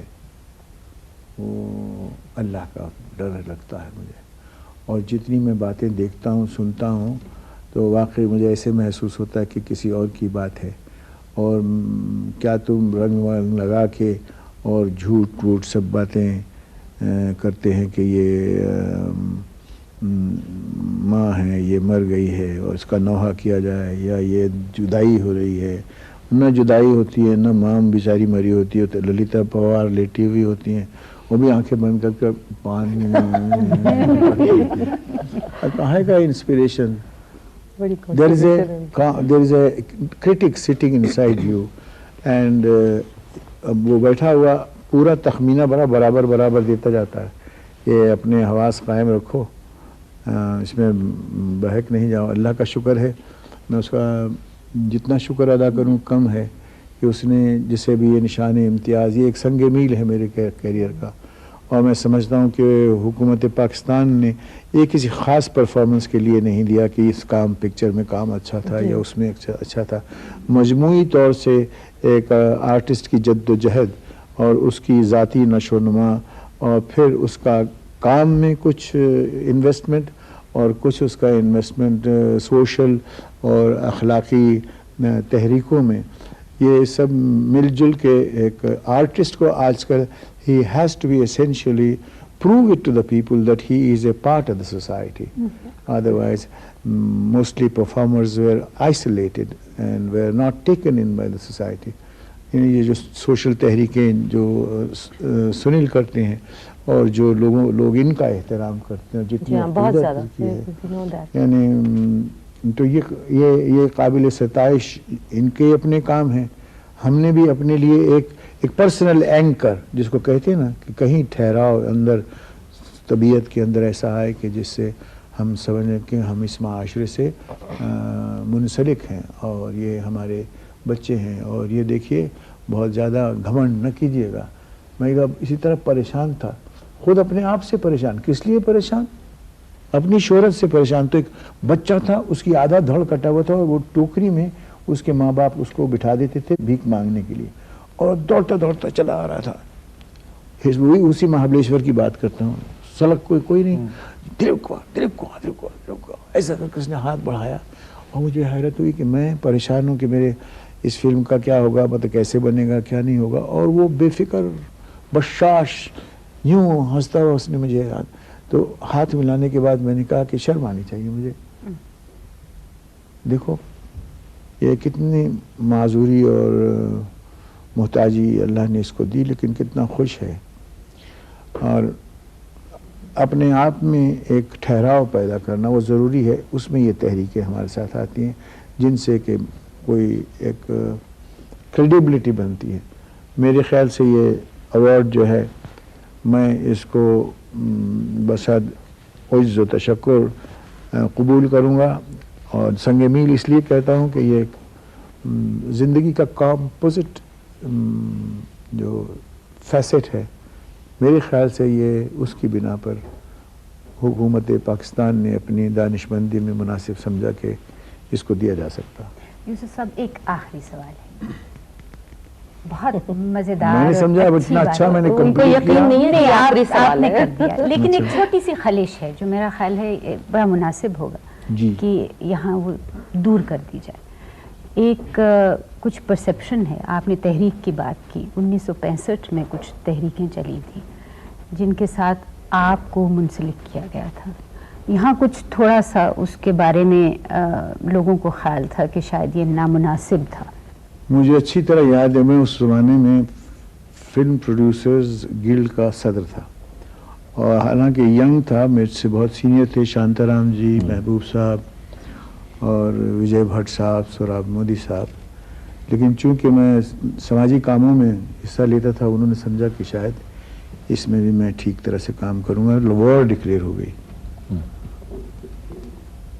वो अल्लाह का डर लगता है मुझे, और जितनी मैं बातें देखता हूँ सुनता हूँ तो वाकई मुझे ऐसे महसूस होता है कि किसी और की बात है। और क्या तुम रंग वंग लगा के और झूठ वूठ सब बातें करते हैं कि ये माँ है, ये मर गई है और इसका नौहा किया जाए, या ये जुदाई हो रही है। न जुदाई होती है, न माँ बेचारी मरी होती है, तो ललिता पवार लेटी हुई होती हैं, वो भी आंखें बंद करके पानी कहाँ का inspiration. there is a critic sitting inside you, and वो बैठा हुआ पूरा तखमीना बड़ा बराबर बराबर देता जाता है। ये अपने हवास कायम रखो, इसमें बहक नहीं जाओ। अल्लाह का शुक्र है, मैं उसका जितना शुक्र अदा करूं कम है कि उसने जिसे भी ये निशान इम्तियाज़, ये एक संग मील है मेरे कैरियर का। और मैं समझता हूँ कि हुकूमत पाकिस्तान ने ये किसी ख़ास परफॉर्मेंस के लिए नहीं दिया कि इस पिक्चर में काम अच्छा था या उसमें अच्छा था। मजमूई तौर से एक आर्टिस्ट की जद्दोजहद और उसकी ज़ाती नशोनुमा, और फिर उसका काम में कुछ इन्वेस्टमेंट और कुछ उसका इन्वेस्टमेंट सोशल और अखलाकी तहरीकों में, ये सब मिलजुल के एक आर्टिस्ट को आजकल he has to be essentially prove it to the people that he is a part of the society. Otherwise, mostly performers were isolated and were not taken in by the society. ये जो social Tehreek-e जो सुनील करते हैं और जो लोग इनका एहतराम करते हैं जितनी बहुत ज़्यादा यानी तो ये काबिल सताइश इनके अपने काम हैं। हमने भी अपने लिए एक पर्सनल एंकर जिसको कहते हैं ना कि कहीं ठहराव अंदर तबीयत के अंदर ऐसा आए कि जिससे हम समझें कि हम इस माशरे से मुंसलिक हैं और ये हमारे बच्चे हैं। और ये देखिए बहुत ज़्यादा घमंड न कीजिएगा। मैं इसी तरह परेशान था, खुद अपने आप से परेशान। किस लिए परेशान? अपनी शोहरत से परेशान। तो एक बच्चा था, उसकी आधा धड़ कटा हुआ था और वो टोकरी में उसके माँ बाप उसको बिठा देते थे भीख मांगने के लिए और दौड़ता दौड़ता चला आ रहा था। वही उसी महाबलेश्वर की बात करता हूँ। सड़क कोई नहीं, दिलीप कुमार ऐसा करके उसने हाथ बढ़ाया और मुझे हैरत हुई कि मैं परेशान हूँ कि मेरे इस फिल्म का क्या होगा, मतलब कैसे बनेगा, क्या नहीं होगा। और वो बेफिक्र बशाश यूं हंसता हुआ उसने मुझे तो हाथ मिलाने के बाद मैंने कहा कि शर्म आनी चाहिए मुझे। देखो ये कितनी माजूरी और मोहताजी अल्लाह ने इसको दी, लेकिन कितना खुश है। और अपने आप में एक ठहराव पैदा करना वो ज़रूरी है। उसमें ये तहरीकें हमारे साथ आती हैं जिनसे कि कोई एक क्रेडिबिलिटी बनती है। मेरे ख्याल से ये अवार्ड जो है मैं इसको बसद उज़्ज़ व तशक्कुर कबूल करूँगा। और संगे मील इसलिए कहता हूँ कि ये ज़िंदगी का कॉम्पोजिट जो फैसेट है, मेरे ख्याल से ये उसकी बिना पर हुकूमत पाकिस्तान ने अपनी दानिशमंदी में मुनासिब समझा कि इसको दिया जा सकता। यूसुफ साहब एक आखिरी सवाल है, बहुत मजेदार। मैंने समझा अब इतना अच्छा मैंने उनको यकीन नहीं है कि आखिरी सवाल आपने है। कर दिया, लेकिन एक छोटी सी खलिश है जो मेरा ख्याल है बड़ा मुनासिब होगा कि यहाँ वो दूर कर दी जाए। एक कुछ परसेप्शन है, आपने तहरीक की बात की, 1965 में कुछ तहरीकें चली थी जिनके साथ आपको मुंसलिक किया गया था। यहाँ कुछ थोड़ा सा उसके बारे में लोगों को ख्याल था कि शायद ये नामुनासिब था। मुझे अच्छी तरह याद है, मैं उस ज़माने में फिल्म प्रोड्यूसर्स गिल्ड का सदर था और हालांकि यंग था, मेरे से बहुत सीनियर थे, शांताराम जी, महबूब साहब और विजय भट्ट साहब, सोराब मोदी साहब। लेकिन चूंकि मैं समाजी कामों में हिस्सा लेता था, उन्होंने समझा कि शायद इसमें भी मैं ठीक तरह से काम करूँगा। वॉर डिक्लेयर हो गई।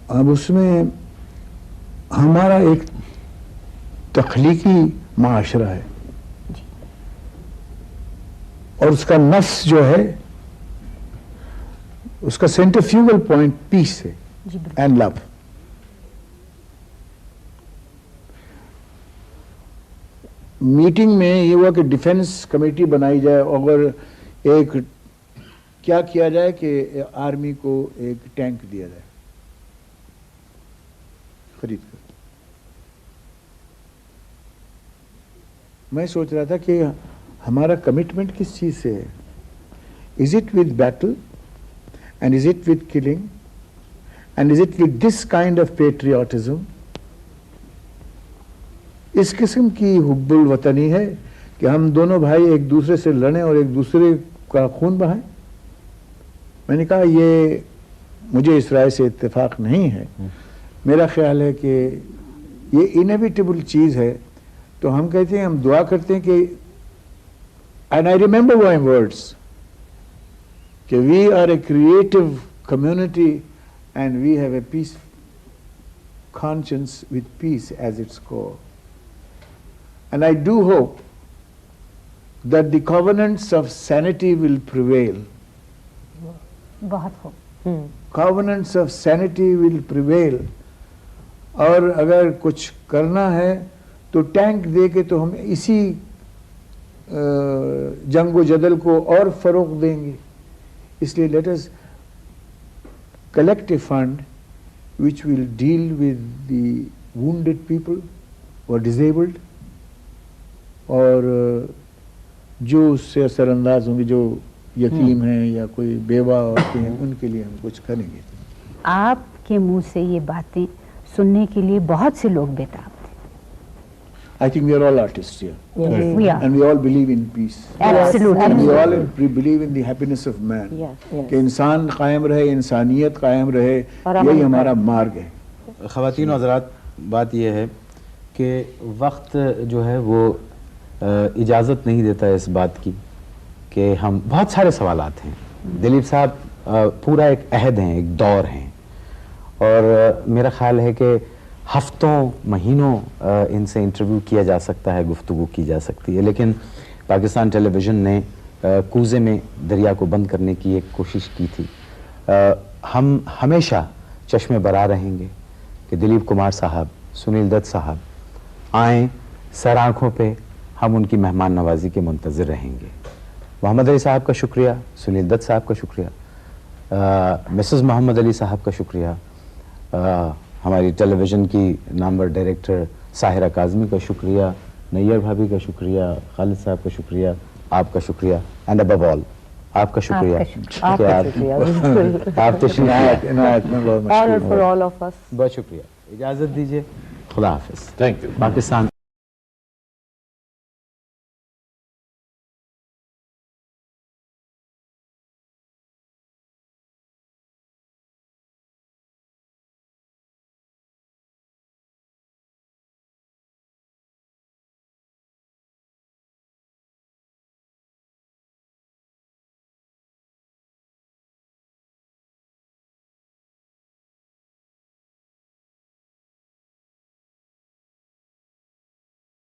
अब उसमें हमारा एक तख्लीकी माशरा है और उसका नफ्स जो है, उसका सेंट्रीफ्यूगल पॉइंट पीस है एंड लव। मीटिंग में ये हुआ कि डिफेंस कमेटी बनाई जाए और एक क्या किया जाए कि आर्मी को एक टैंक दिया जाए खरीद कर। मैं सोच रहा था कि हमारा कमिटमेंट किस चीज से है। Is it with battle and is it with killing and is it with this kind of patriotism. इस किस्म की हुब्बुल वतनी है कि हम दोनों भाई एक दूसरे से लड़ें और एक दूसरे का खून बहाएं। मैंने कहा ये मुझे इस राय से इत्तेफाक नहीं है। मेरा ख्याल है कि ये इनएविटेबल चीज़ है। तो हम कहते हैं, हम दुआ करते हैं कि and I remember my words कि we are a creative community and we have a peace conscience with peace as its core. And I do hope that the covenants of sanity will prevail. बहुत खूब। Covenants of sanity will prevail. और अगर कुछ करना है तो tank दे के तो हम इसी जंग जदल को और फरोग देंगे। इसलिए let us collect a fund which will deal with the wounded people or disabled, और जो उससे असरअंदाज होंगे, जो यतीम हैं या कोई बेवा औरतें हैं, उनके लिए हम कुछ करेंगे। आपके मुंह से ये बातें सुनने के लिए बहुत से लोग बेताब थे। I think we are all artists here. Yes. We are. And we all believe in peace. Absolutely. And we all believe in the happiness of man. कि इंसान कायम रहे, इंसानियत कायम रहे, यही हमारा मार्ग है। ख़वातीन और हज़रात, बात यह है कि वक्त जो है वो इजाज़त नहीं देता है इस बात की कि हम, बहुत सारे सवालात हैं। दिलीप साहब पूरा एक अहद हैं, एक दौर हैं, और मेरा ख्याल है कि हफ्तों महीनों इनसे इंटरव्यू किया जा सकता है, गुफ्तगू की जा सकती है, लेकिन पाकिस्तान टेलीविज़न ने कूज़े में दरिया को बंद करने की एक कोशिश की थी। हम हमेशा चश्मे बरा रहेंगे कि दिलीप कुमार साहब, सुनील दत्त साहब आएँ, सर आँखों पे हम उनकी मेहमान नवाजी के मुंतज़िर रहेंगे। मोहम्मद अली साहब का शुक्रिया, सुनील दत्त साहब का शुक्रिया, मिसेस मोहम्मद अली साहब का शुक्रिया, हमारी टेलीविज़न की नामवर डायरेक्टर साहिरा काज़मी का शुक्रिया, नैयर भाभी का शुक्रिया, खालिद साहब का शुक्रिया, आपका शुक्रिया, एंड अबव ऑल आपका शुक्रिया आप तशरीफ, honour for all of us. बहुत शुक्रिया। इजाज़त दीजिए, खुदा हाफिज़। Thank you. पाकिस्तान